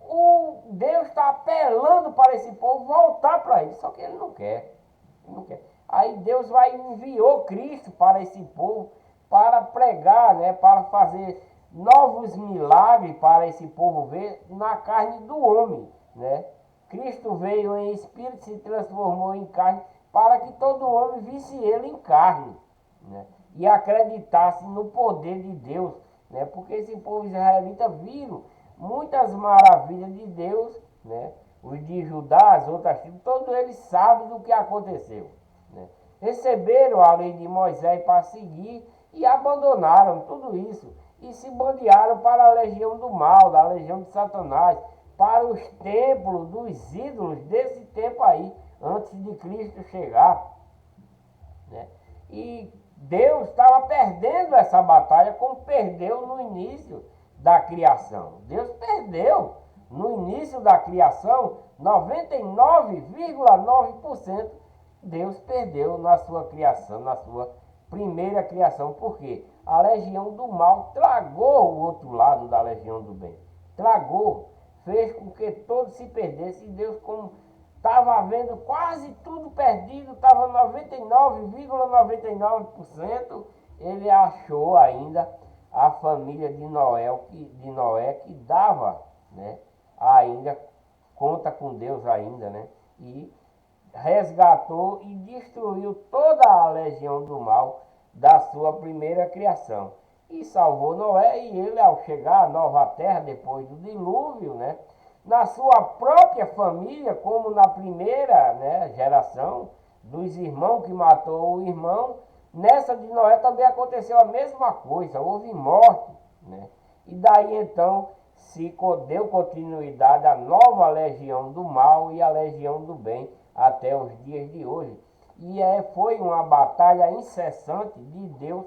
O Deus está apelando para esse povo voltar para ele, só que ele não quer. Ele não quer. Aí Deus enviou Cristo para esse povo para pregar, né? Para fazer novos milagres para esse povo ver na carne do homem, né? Cristo veio em espírito, se transformou em carne, para que todo homem visse ele em carne, né? E acreditasse no poder de Deus, né? Porque esse povo israelita viram muitas maravilhas de Deus, né? Os de Judá, as outras tribos, todos eles sabem do que aconteceu, né? Receberam a lei de Moisés para seguir e abandonaram tudo isso e se bandearam para a legião do mal, da legião de Satanás, para os templos dos ídolos desse tempo aí, antes de Cristo chegar, né? E Deus estava perdendo essa batalha como perdeu no início da criação. Deus perdeu no início da criação 99,9%. Deus perdeu na sua criação, na sua primeira criação. Por quê? A legião do mal tragou o outro lado da legião do bem. Tragou, fez com que todos se perdessem. E Deus, como estava vendo quase tudo perdido, estava 99,99%, ele achou ainda a família de Noé que dava, né, ainda conta com Deus ainda, né, e resgatou e destruiu toda a legião do mal da sua primeira criação. E salvou Noé, e ele, ao chegar à nova terra, depois do dilúvio, né, na sua própria família, como na primeira, né, geração dos irmãos que matou o irmão, nessa de Noé também aconteceu a mesma coisa, houve morte, né? E daí então se deu continuidade à nova legião do mal e à legião do bem até os dias de hoje. E foi uma batalha incessante de Deus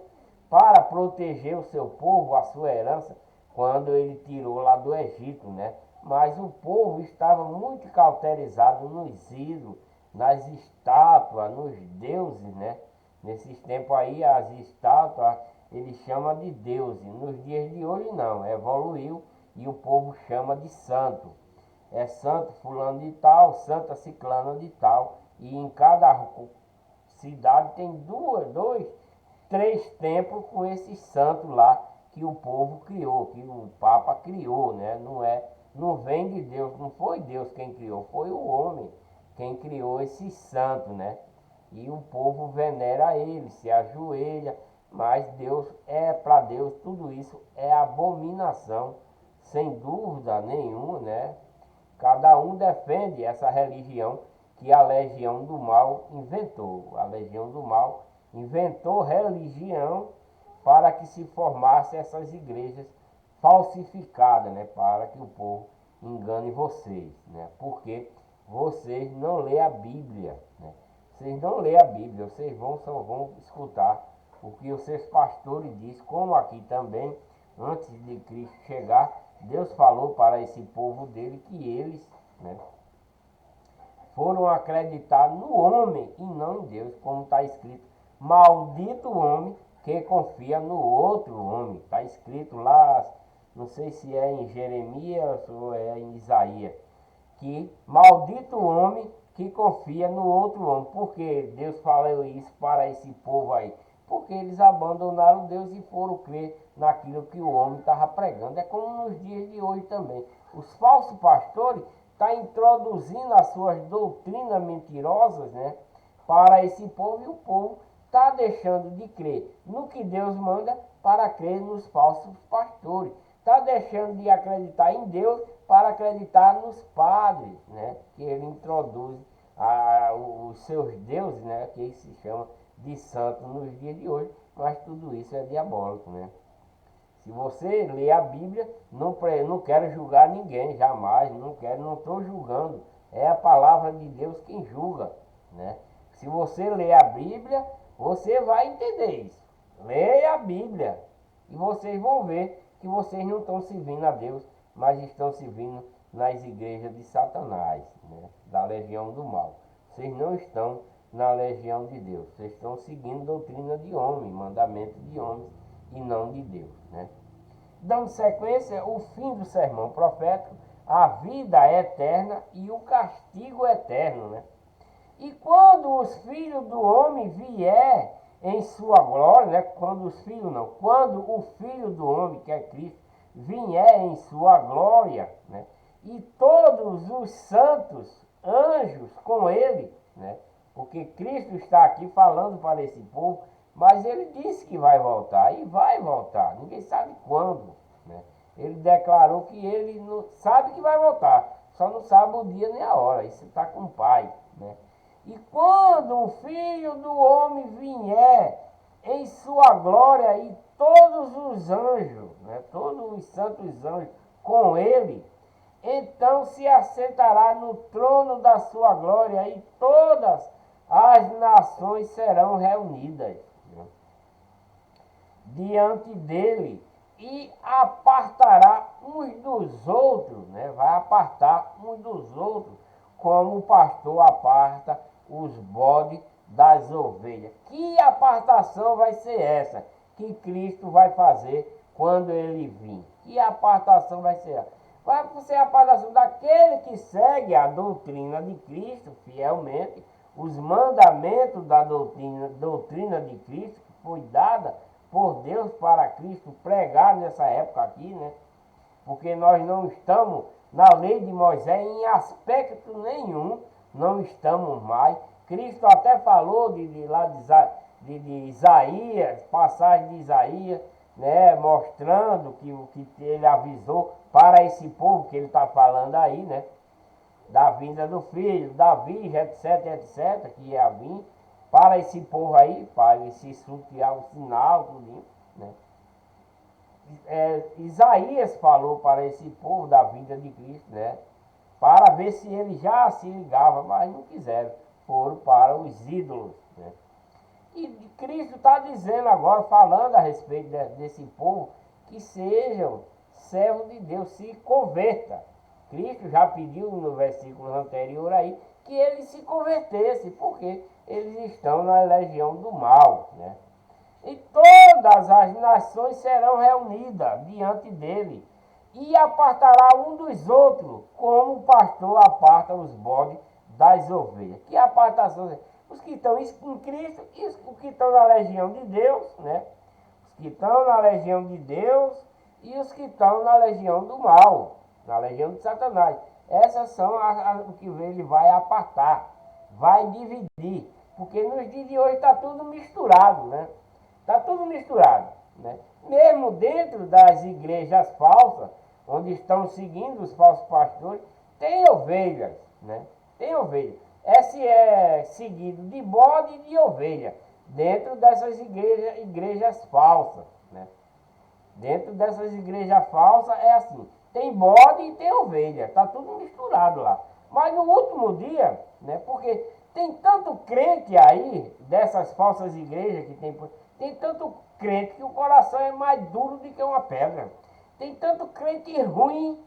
para proteger o seu povo, a sua herança, quando ele tirou lá do Egito, né? Mas o povo estava muito cauterizado nos ídolos, nas estátuas, nos deuses, né? Nesses tempos aí, as estátuas, ele chama de deuses. Nos dias de hoje, não, evoluiu e o povo chama de santo. É santo fulano de tal, santa ciclana de tal. E em cada cidade tem dois, três templos com esses santos lá que o povo criou, que o Papa criou, né? Não vem de Deus, não foi Deus quem criou, foi o homem quem criou esses santos, né? E o povo venera ele, se ajoelha, mas para Deus tudo isso é abominação, sem dúvida nenhuma, né? Cada um defende essa religião que a legião do mal inventou. A legião do mal inventou religião para que se formasse essas igrejas falsificadas, né? Para que o povo engane vocês, né? Porque vocês não lêem a Bíblia, né? Vocês não lêem a Bíblia, vocês só vão escutar o que os seus pastores dizem, como aqui também, antes de Cristo chegar, Deus falou para esse povo dele que eles, né, foram acreditar no homem e não em Deus, como está escrito, maldito o homem que confia no outro homem. Está escrito lá, não sei se é em Jeremias ou é em Isaías, que maldito o homem que confia no outro homem. Por que Deus falou isso para esse povo aí? Porque eles abandonaram Deus e foram crer naquilo que o homem estava pregando. É como nos dias de hoje também. Os falsos pastores estão introduzindo as suas doutrinas mentirosas, né, para esse povo, e o povo está deixando de crer no que Deus manda para crer nos falsos pastores. Está deixando de acreditar em Deus para acreditar nos padres, né, que ele introduz os seus deuses, né, que se chama de santo nos dias de hoje, mas tudo isso é diabólico, né? Se você lê a Bíblia, não quero julgar ninguém, jamais, não estou julgando. É a palavra de Deus quem julga, né? Se você lê a Bíblia, você vai entender isso. Leia a Bíblia e vocês vão ver que vocês não estão servindo a Deus, mas estão servindo nas igrejas de Satanás, né? Da legião do mal. Vocês não estão na legião de Deus. Vocês estão seguindo doutrina de homem, mandamento de homens e não de Deus, né? Dando sequência, o fim do sermão profético, a vida eterna e o castigo eterno, né? E quando os filhos do homem vier em sua glória, né? Quando o filho do homem, que é Cristo, vier em sua glória, né? E todos os santos anjos com ele, né? Porque Cristo está aqui falando para esse povo, mas ele disse que vai voltar, e vai voltar, ninguém sabe quando, né? Ele declarou que ele não sabe que vai voltar, só não sabe o dia nem a hora, isso está com o Pai, né? E quando o Filho do Homem vier em sua glória e todos os anjos, né, todos os santos anjos com ele, então se assentará no trono da sua glória e todas as nações serão reunidas, né, diante dele e apartará uns dos outros, né, vai apartar uns dos outros, como o pastor aparta os bodes das ovelhas. Que apartação vai ser essa que Cristo vai fazer quando ele vir? Que apartação vai ser essa? Vai ser a apartação daquele que segue a doutrina de Cristo fielmente, os mandamentos da doutrina de Cristo, que foi dada por Deus para Cristo pregar nessa época aqui, né? Porque nós não estamos na lei de Moisés em aspecto nenhum, não estamos mais. Cristo até falou de Isaías, passagem de Isaías, né, mostrando que o que ele avisou para esse povo que ele está falando aí, né, da vinda do filho, da virgem, etc, etc, que ia vir para esse povo aí, para esse sortear o sinal, tudo, né. Isaías falou para esse povo da vinda de Cristo, né, para ver se ele já se ligava, mas não quiseram, foram para os ídolos, né. E Cristo está dizendo agora, falando a respeito desse povo, que sejam servos de Deus, se converta. Cristo já pediu no versículo anterior aí que eles se convertessem, porque eles estão na legião do mal, né? E todas as nações serão reunidas diante dele, e apartará um dos outros, como o pastor aparta os bodes das ovelhas. Que apartação? Os que estão em Cristo e os que estão na legião de Deus, né? Os que estão na legião de Deus e os que estão na legião do mal, na legião de Satanás. Essas são o que ele vai apartar, vai dividir, porque nos dias de hoje está tudo misturado, né? Está tudo misturado, né? Mesmo dentro das igrejas falsas, onde estão seguindo os falsos pastores, tem ovelhas, né? Tem ovelha. Esse é seguido de bode e de ovelha, dentro dessas igrejas falsas, né? Dentro dessas igrejas falsas é assim, tem bode e tem ovelha, está tudo misturado lá. Mas no último dia, né, porque tem tanto crente aí, dessas falsas igrejas que tem tanto crente que o coração é mais duro do que uma pedra. Tem tanto crente ruim,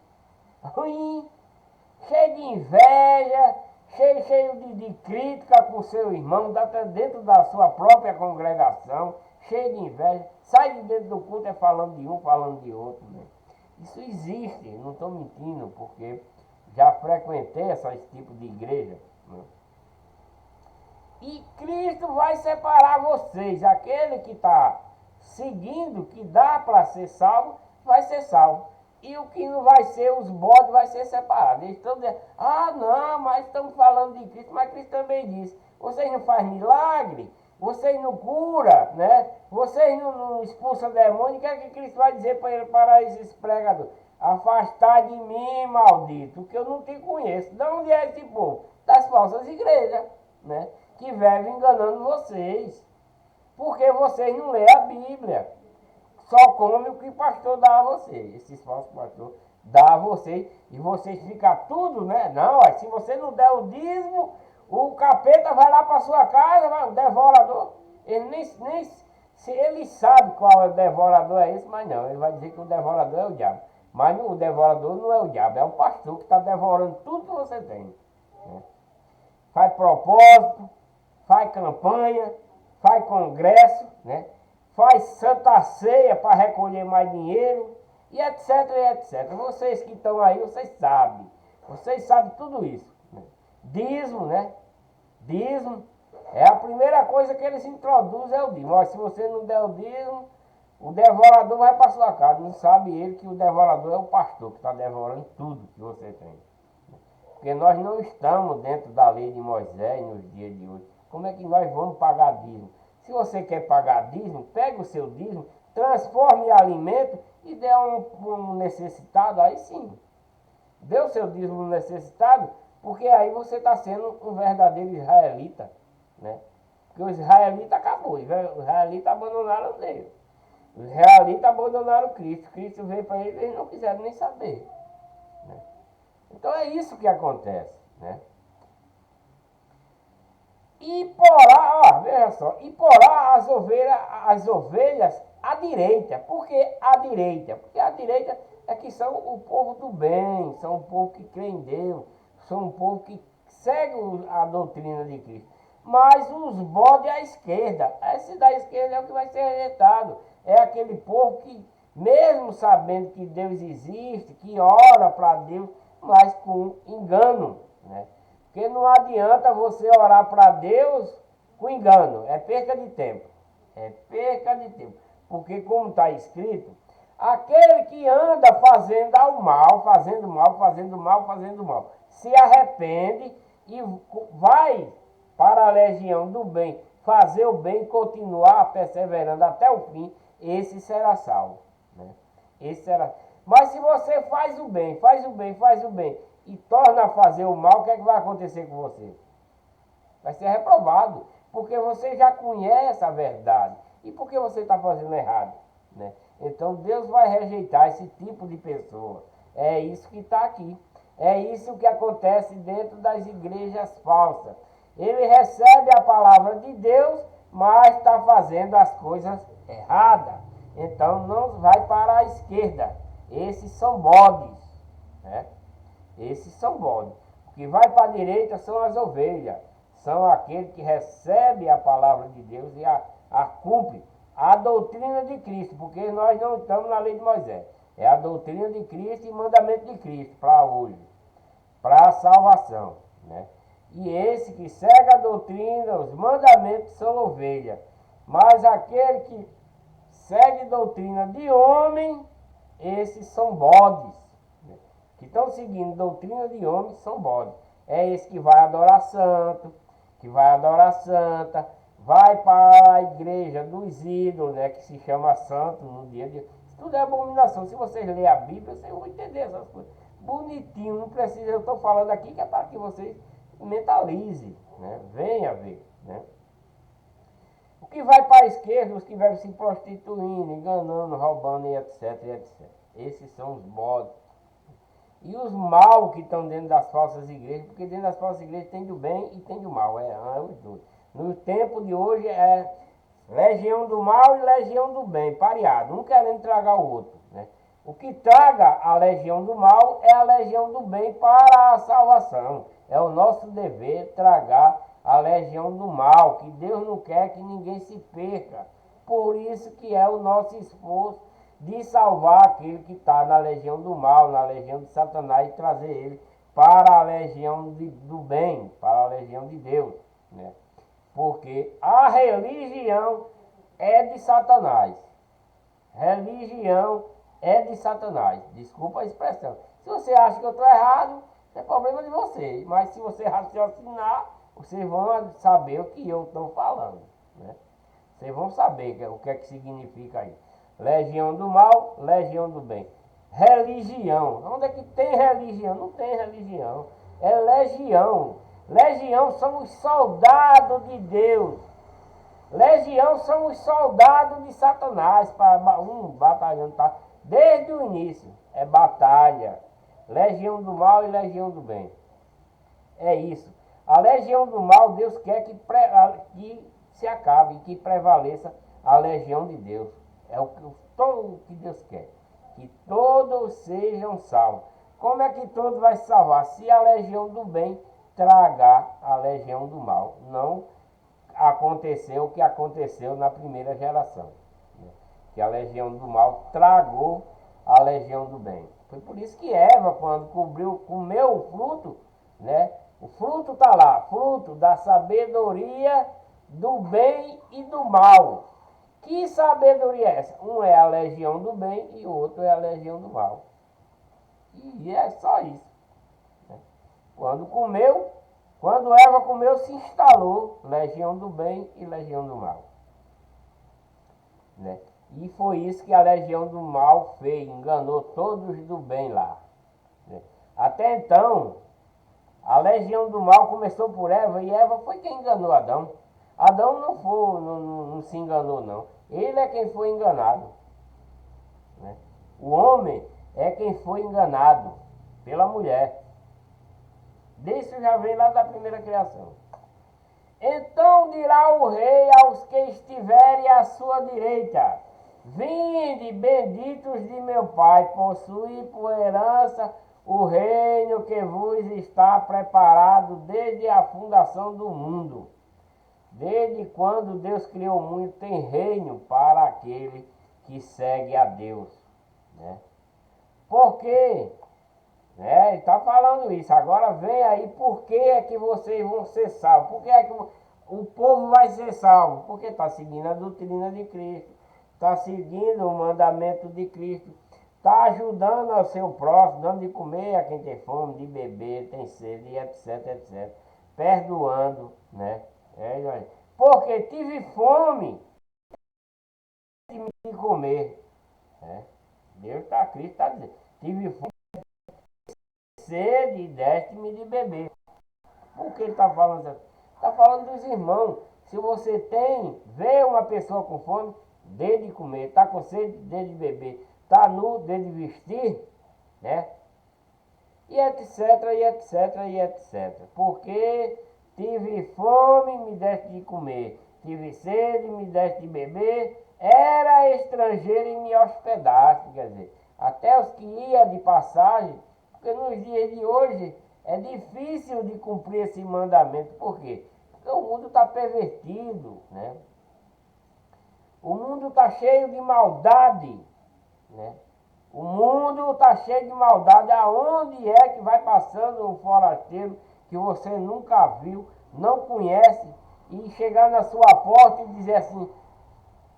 cheio de inveja, cheio de crítica com o seu irmão, até dentro da sua própria congregação, cheio de inveja, sai de dentro do culto falando de um, falando de outro, né? Isso existe, não estou mentindo, porque já frequentei esse tipo de igreja, né? E Cristo vai separar vocês, aquele que está seguindo, que dá para ser salvo, vai ser salvo. E o que não vai ser, os bodes, vai ser separado. Eles estão dizendo, não, mas estamos falando de Cristo, mas Cristo também disse, vocês não fazem milagre, vocês não curam, né? Vocês não expulsam demônio, o que é que Cristo vai dizer para esses pregadores? Afastar de mim, maldito, que eu não te conheço. De onde é esse povo? Das falsas igrejas, né? Que vivem enganando vocês. Porque vocês não lêem a Bíblia. Só come o que o pastor dá a vocês. Esses falsos pastores dá a vocês. E vocês ficam tudo, né? Não, se você não der o dízimo, o capeta vai lá para sua casa, o devorador. Ele sabe qual é o devorador é esse, mas não. Ele vai dizer que o devorador é o diabo. Mas o devorador não é o diabo, é o pastor que está devorando tudo que você tem, né? Faz propósito, faz campanha, faz congresso, né? Faz santa ceia para recolher mais dinheiro, e etc, e etc. Vocês que estão aí, vocês sabem tudo isso. Né? Dízimo, né? Dízimo, é a primeira coisa que eles introduzem, é o dízimo. Mas se você não der o dízimo, o devorador vai para sua casa. Não sabe ele que o devorador é o pastor, que está devorando tudo que você tem. Porque nós não estamos dentro da lei de Moisés nos dias de hoje. Como é que nós vamos pagar dízimo? Se você quer pagar dízimo, pegue o seu dízimo, transforme em alimento e dê um necessitado, aí sim. Dê o seu dízimo necessitado, porque aí você está sendo um verdadeiro israelita. Né? Porque os israelitas acabou, os israelitas abandonaram Deus. Os israelitas abandonaram Cristo. Cristo veio para eles e eles não quiseram nem saber. Né? Então é isso que acontece. Né? E porá, ó, veja só, e porá as ovelhas à direita. Por que à direita? Porque à direita é que são o povo do bem, são o povo que crê em Deus, são o povo que segue a doutrina de Cristo. Mas os bodes à esquerda, esse da esquerda é o que vai ser rejeitado. É aquele povo que, mesmo sabendo que Deus existe, que ora para Deus, mas com engano, né? Porque não adianta você orar para Deus com engano, é perca de tempo. É perca de tempo. Porque como está escrito, aquele que anda fazendo ao mal, fazendo mal, se arrepende e vai para a legião do bem, fazer o bem, continuar perseverando até o fim, esse será salvo. Né? Esse será. Mas se você faz o bem, e torna a fazer o mal, o que é que vai acontecer com você? Vai ser reprovado, porque você já conhece a verdade. E por que você está fazendo errado? Né? Então Deus vai rejeitar esse tipo de pessoa. É isso que está aqui. É isso que acontece dentro das igrejas falsas. Ele recebe a palavra de Deus, mas está fazendo as coisas erradas. Então não vai para a esquerda. Esses são bodes. Né? Esses são bodes. O que vai para a direita são as ovelhas. São aqueles que recebem a palavra de Deus e a cumpre. A doutrina de Cristo, porque nós não estamos na lei de Moisés. É a doutrina de Cristo e mandamento de Cristo para hoje. Para a salvação. Né? E esse que segue a doutrina, os mandamentos são ovelha. Mas aquele que segue doutrina de homem, esses são bodes. Que estão seguindo doutrina de homem são bodes. É esse que vai adorar santo, vai para a igreja dos ídolos, né, que se chama santo no dia de... Isso tudo é abominação. Se vocês lerem a Bíblia, vocês vão entender essas coisas. Bonitinho, não precisa, eu estou falando aqui que é para que vocês mentalizem, né, venha ver, né. O que vai para a esquerda, os que vão se prostituindo, enganando, roubando e etc, etc. Esses são os bodes. E os mal que estão dentro das falsas igrejas, porque dentro das falsas igrejas tem do bem e tem do mal, é os dois. No tempo de hoje é legião do mal e legião do bem, pareado, um querendo tragar o outro. Né? O que traga a legião do mal é a legião do bem para a salvação. É o nosso dever tragar a legião do mal, que Deus não quer que ninguém se perca. Por isso que é o nosso esforço de salvar aquele que está na legião do mal, na legião de Satanás, e trazer ele para a legião do bem, para a legião de Deus. Né? Porque a religião é de Satanás. Religião é de Satanás. Desculpa a expressão. Se você acha que eu estou errado, é problema de vocês. Mas se você raciocinar, vocês vão saber o que eu estou falando. Né? Vocês vão saber o que é que significa isso. Legião do mal, legião do bem. Religião. Onde é que tem religião? Não tem religião. É legião. Legião são os soldados de Deus. Legião são os soldados de Satanás. Batalhando, tá? Desde o início. É batalha. Legião do mal e legião do bem. É isso. A legião do mal, Deus quer que se acabe, que prevaleça a legião de Deus. É o que Deus quer. Que todos sejam salvos. Como é que todos vai se salvar? Se a legião do bem tragar a legião do mal. Não aconteceu o que aconteceu na primeira geração, né? Que a legião do mal tragou a legião do bem. Foi por isso que Eva, quando comeu o fruto, né? O fruto está lá, fruto da sabedoria do bem e do mal. Que sabedoria é essa? Um é a legião do bem e o outro é a legião do mal. E é só isso, né? Quando Eva comeu, se instalou legião do bem e legião do mal, né? E foi isso que a legião do mal fez, enganou todos do bem lá, né? Até então, a legião do mal começou por Eva e Eva foi quem enganou Adão. Adão não se enganou, não. Ele é quem foi enganado, né? O homem é quem foi enganado pela mulher. Isso já vem lá da primeira criação. Então dirá o rei aos que estiverem à sua direita: vinde, benditos de meu Pai, possuí por herança o reino que vos está preparado desde a fundação do mundo. Desde quando Deus criou o mundo, tem reino para aquele que segue a Deus, né? Porque, né, ele está falando isso. Agora vem aí, por que é que vocês vão ser salvos? Por que é que o povo vai ser salvo? Porque está seguindo a doutrina de Cristo, está seguindo o mandamento de Cristo, está ajudando ao seu próximo, dando de comer a quem tem fome, de beber, tem sede, etc, etc. Perdoando, né? Porque tive fome de comer, né? Deus está, Cristo está dizendo, tive fome, sede, deste-me de beber. Por que ele está falando assim? Está falando dos irmãos. Se você vê uma pessoa com fome, dê de comer. Está com sede, dê de beber. Está nu, dê de vestir, né? E etc, e etc, e etc. Porque tive fome, me deste de comer. Tive sede, me deste de beber. Era estrangeiro e me hospedaste. Quer dizer, até os que iam de passagem, porque nos dias de hoje é difícil de cumprir esse mandamento. Por quê? Porque o mundo está pervertido, né? O mundo está cheio de maldade, né? O mundo está cheio de maldade. Aonde é que vai passando um forasteiro que você nunca viu, não conhece, e chegar na sua porta e dizer assim: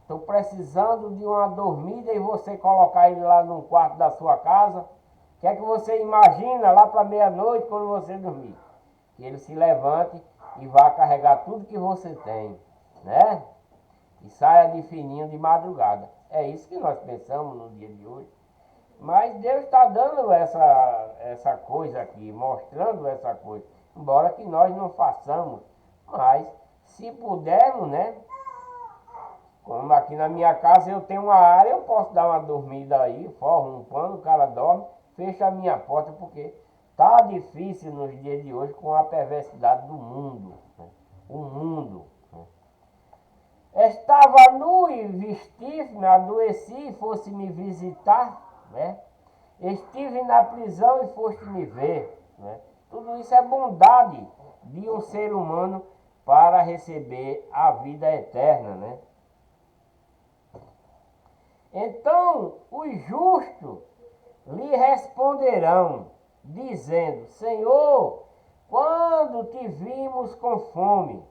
estou precisando de uma dormida, e você colocar ele lá num quarto da sua casa? O que é que você imagina lá para meia-noite quando você dormir? Que ele se levante e vá carregar tudo que você tem, né? E saia de fininho de madrugada. É isso que nós pensamos no dia de hoje. Mas Deus está dando essa coisa aqui, mostrando essa coisa. Embora que nós não façamos, mas se pudermos, né? Como aqui na minha casa eu tenho uma área, eu posso dar uma dormida aí, forro um pano, o cara dorme, fecha a minha porta, porque tá difícil nos dias de hoje com a perversidade do mundo, né? O mundo, né? Estava nu e vestir-me, adoeci e fosse me visitar, né? Estive na prisão e foste me ver, né? Tudo isso é bondade de um ser humano para receber a vida eterna, né? Então os justos lhe responderão, dizendo: Senhor, quando te vimos com fome?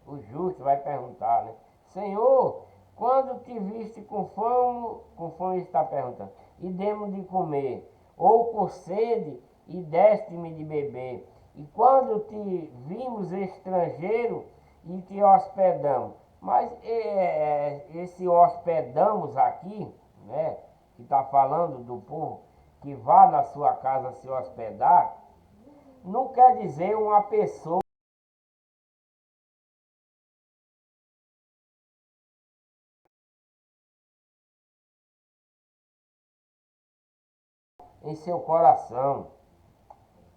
O justo vai perguntar, né? Senhor, quando te viste com fome está perguntando, e demos de comer, ou com sede, e deste-me de beber? E quando te vimos estrangeiro, e te hospedamos? Mas esse hospedamos aqui, né, que está falando do povo que vá na sua casa se hospedar, não quer dizer uma pessoa em seu coração,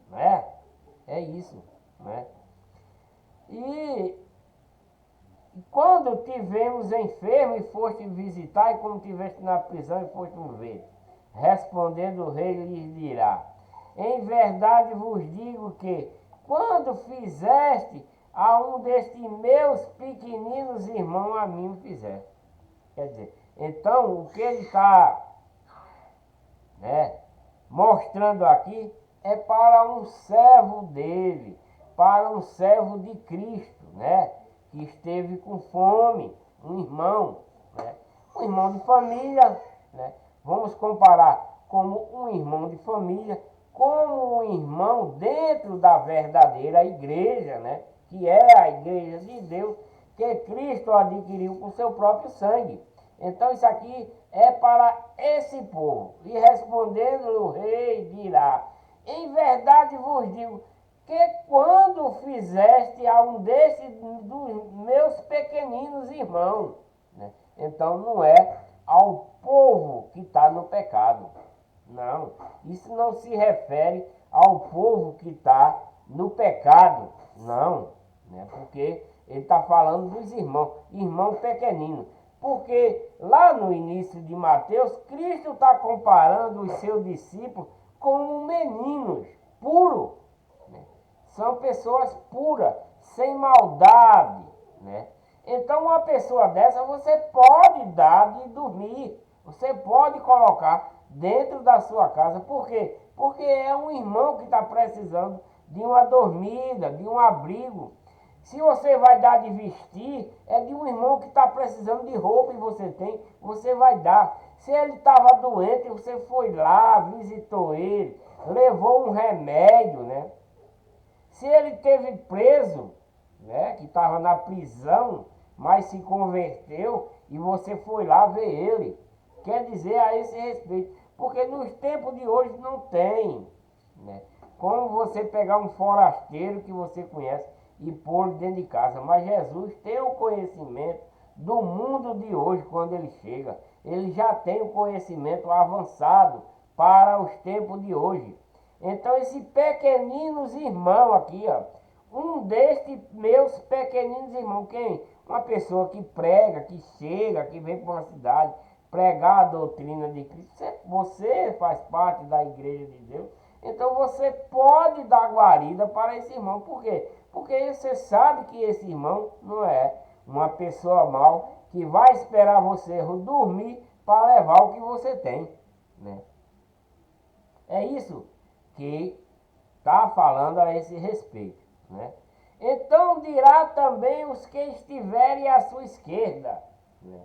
né? É isso, né? E quando tivemos enfermo e foste visitar, e como tiveste na prisão e foste ver, respondendo o rei lhes dirá: em verdade vos digo que, quando fizeste a um destes meus pequeninos irmãos a mim o fizer. Quer dizer, então o que ele está, né, mostrando aqui é para um servo dele, para um servo de Cristo, né, que esteve com fome, um irmão, né, um irmão de família, né, vamos comparar como um irmão de família, como um irmão dentro da verdadeira igreja, né, que é a igreja de Deus, que Cristo adquiriu com seu próprio sangue. Então isso aqui é para esse povo. E respondendo-lhe o rei dirá: em verdade vos digo que quando fizeste a um desses dos meus pequeninos irmãos, né? Então não é ao povo que está no pecado. Não, isso não se refere ao povo que está no pecado. Não, né? Porque ele está falando dos irmãos, irmão pequenino. Porque lá no início de Mateus, Cristo está comparando os seus discípulos como meninos puros. Né? São pessoas puras, sem maldade. Né? Então, uma pessoa dessa você pode dar de dormir. Você pode colocar dentro da sua casa. Por quê? Porque é um irmão que está precisando de uma dormida, de um abrigo. Se você vai dar de vestir, é de um irmão que está precisando de roupa e você tem, você vai dar. Se ele estava doente, você foi lá, visitou ele, levou um remédio, né? Se ele teve preso, né, que estava na prisão, mas se converteu e você foi lá ver ele. Quer dizer a esse respeito, porque nos tempos de hoje não tem, né? Como você pegar um forasteiro que você conhece e pôr dentro de casa. Mas Jesus tem o conhecimento do mundo de hoje quando ele chega. Ele já tem o conhecimento avançado para os tempos de hoje. Então esses pequeninos irmãos aqui, ó, um destes meus pequeninos irmãos, quem? Uma pessoa que prega, que chega, que vem para uma cidade pregar a doutrina de Cristo. Você faz parte da igreja de Deus. Então você pode dar guarida para esse irmão. Por quê? Porque você sabe que esse irmão não é uma pessoa mal que vai esperar você dormir para levar o que você tem. Né? É isso que está falando a esse respeito. Né? Então dirá também os que estiverem à sua esquerda, né?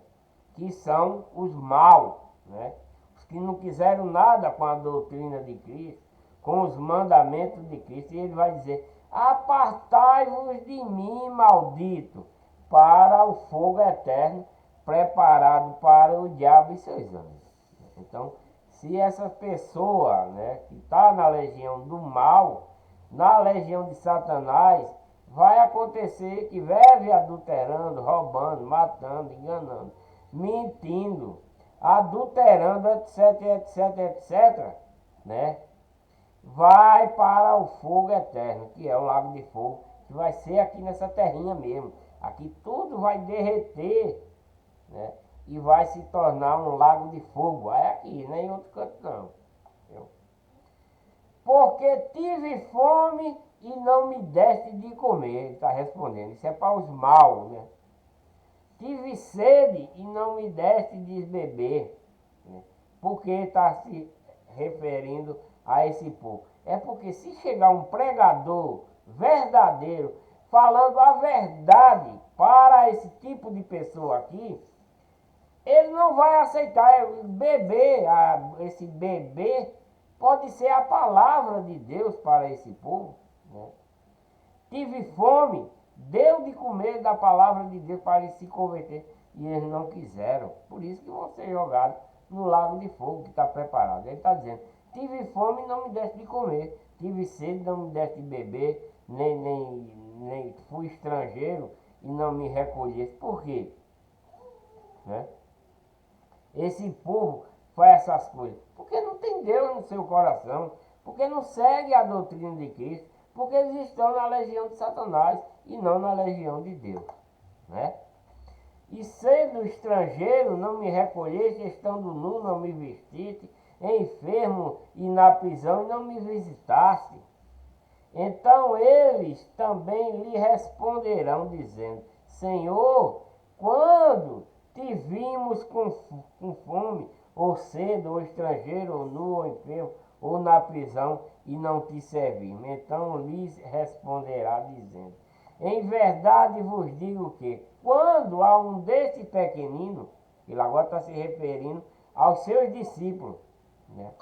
Que são os maus, né? Os que não quiseram nada com a doutrina de Cristo, com os mandamentos de Cristo. E ele vai dizer: apartai-vos de mim, maldito, para o fogo eterno, preparado para o diabo e seus anjos. Então, se essa pessoa, né, que está na legião do mal, na legião de Satanás, vai acontecer que vive adulterando, roubando, matando, enganando, mentindo, adulterando, etc, etc, etc, né? Vai para o fogo eterno, que é o lago de fogo, que vai ser aqui nessa terrinha mesmo. Aqui tudo vai derreter, né? E vai se tornar um lago de fogo. É aqui, nem em outro canto não. Porque tive fome e não me deste de comer. Ele está respondendo. Isso é para os maus, né? Tive sede e não me deste de beber. Né? Porque está se referindo a esse povo. É porque se chegar um pregador verdadeiro, falando a verdade para esse tipo de pessoa aqui, ele não vai aceitar beber. Esse beber pode ser a palavra de Deus para esse povo. Né? Tive fome, deu de comer da palavra de Deus para eles se converter. E eles não quiseram. Por isso que vão ser jogados no lago de fogo que está preparado. Ele está dizendo: tive fome e não me deste de comer. Tive sede, não me deste de beber. Nem fui estrangeiro e não me recolheste. Por quê? Né? Esse povo faz essas coisas porque não tem Deus no seu coração, porque não segue a doutrina de Cristo, porque eles estão na legião de Satanás e não na legião de Deus. Né? E sendo estrangeiro, não me recolheste, estando nu, não me vestiste, enfermo e na prisão, e não me visitaste. Então eles também lhe responderão, dizendo: Senhor, quando te vimos com fome, ou sede, ou estrangeiro, ou nu, ou enfermo, ou na prisão, e não te servimos? Então lhes responderá, dizendo: Em verdade vos digo que, quando a um destes pequeninos, ele agora está se referindo aos seus discípulos, né?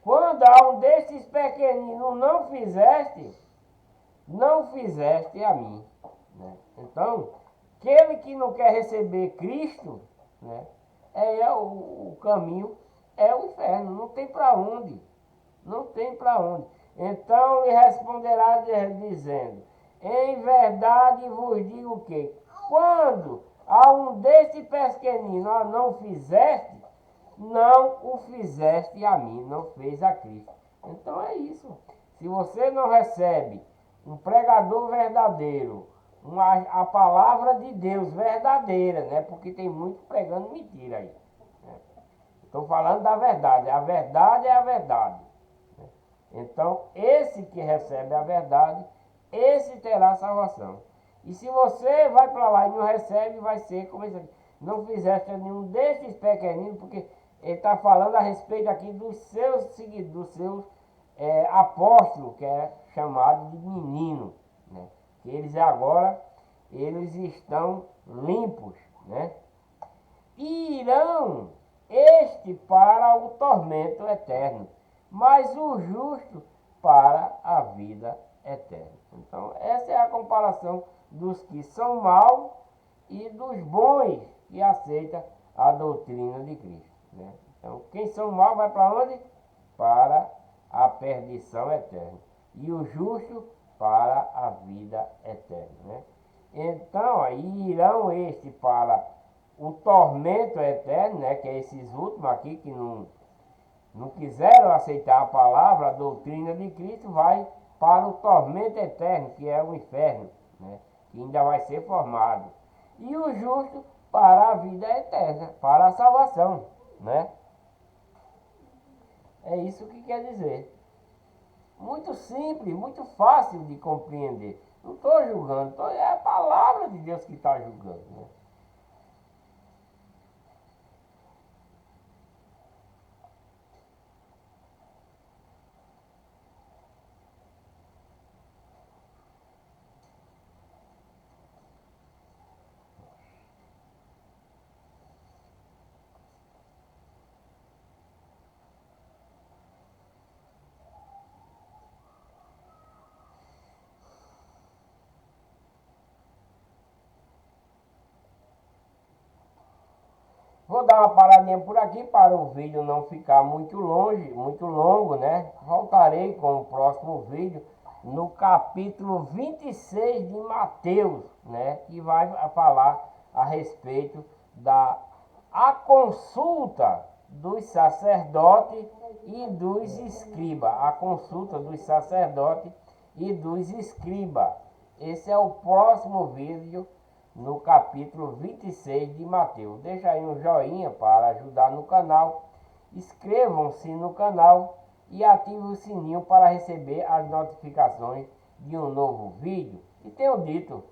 Quando a um destes pequeninos não fizeste a mim, né? Então, aquele que não quer receber Cristo, né, o caminho é o inferno, não tem para onde, não tem para onde. Então lhe responderá dizendo: Em verdade vos digo que, quando a um destes pequeninos não fizeste, não o fizeste a mim, não fez a Cristo. Então é isso. Se você não recebe um pregador verdadeiro, a palavra de Deus verdadeira, né? Porque tem muito pregando mentira aí. Né? Estou falando da verdade. A verdade é a verdade. Né? Então, esse que recebe a verdade, esse terá salvação. E se você vai para lá e não recebe, vai ser como isso aqui. Não fizeste a nenhum desses pequeninos, porque ele está falando a respeito aqui dos seus seguidores, dos seus apóstolos, que é chamado de menino, né? Que eles agora, eles estão limpos, né? E irão este para o tormento eterno, mas o justo para a vida eterna. Então, essa é a comparação dos que são maus e dos bons que aceitam a doutrina de Cristo, né? Então, quem são maus vai para onde? Para a perdição eterna. E o justo para a vida eterna, né? Então, aí irão este para o tormento eterno, né? Que é esses últimos aqui que não quiseram aceitar a palavra, a doutrina de Cristo, vai para o tormento eterno, que é o inferno, né? Que ainda vai ser formado. E o justo para a vida eterna, para a salvação, né? É isso que quer dizer. Muito simples, muito fácil de compreender. Não estou julgando, é a palavra de Deus que está julgando, né? Vou dar uma paradinha por aqui para o vídeo não ficar muito longe, muito longo, né? Voltarei com o próximo vídeo no capítulo 26 de Mateus, né? Que vai falar a respeito da consulta dos sacerdotes e dos escribas. A consulta dos sacerdotes e dos escribas. Esse é o próximo vídeo no capítulo 26 de Mateus. Deixa aí um joinha para ajudar no canal. Inscrevam-se no canal e ativem o sininho para receber as notificações de um novo vídeo. E tenho dito,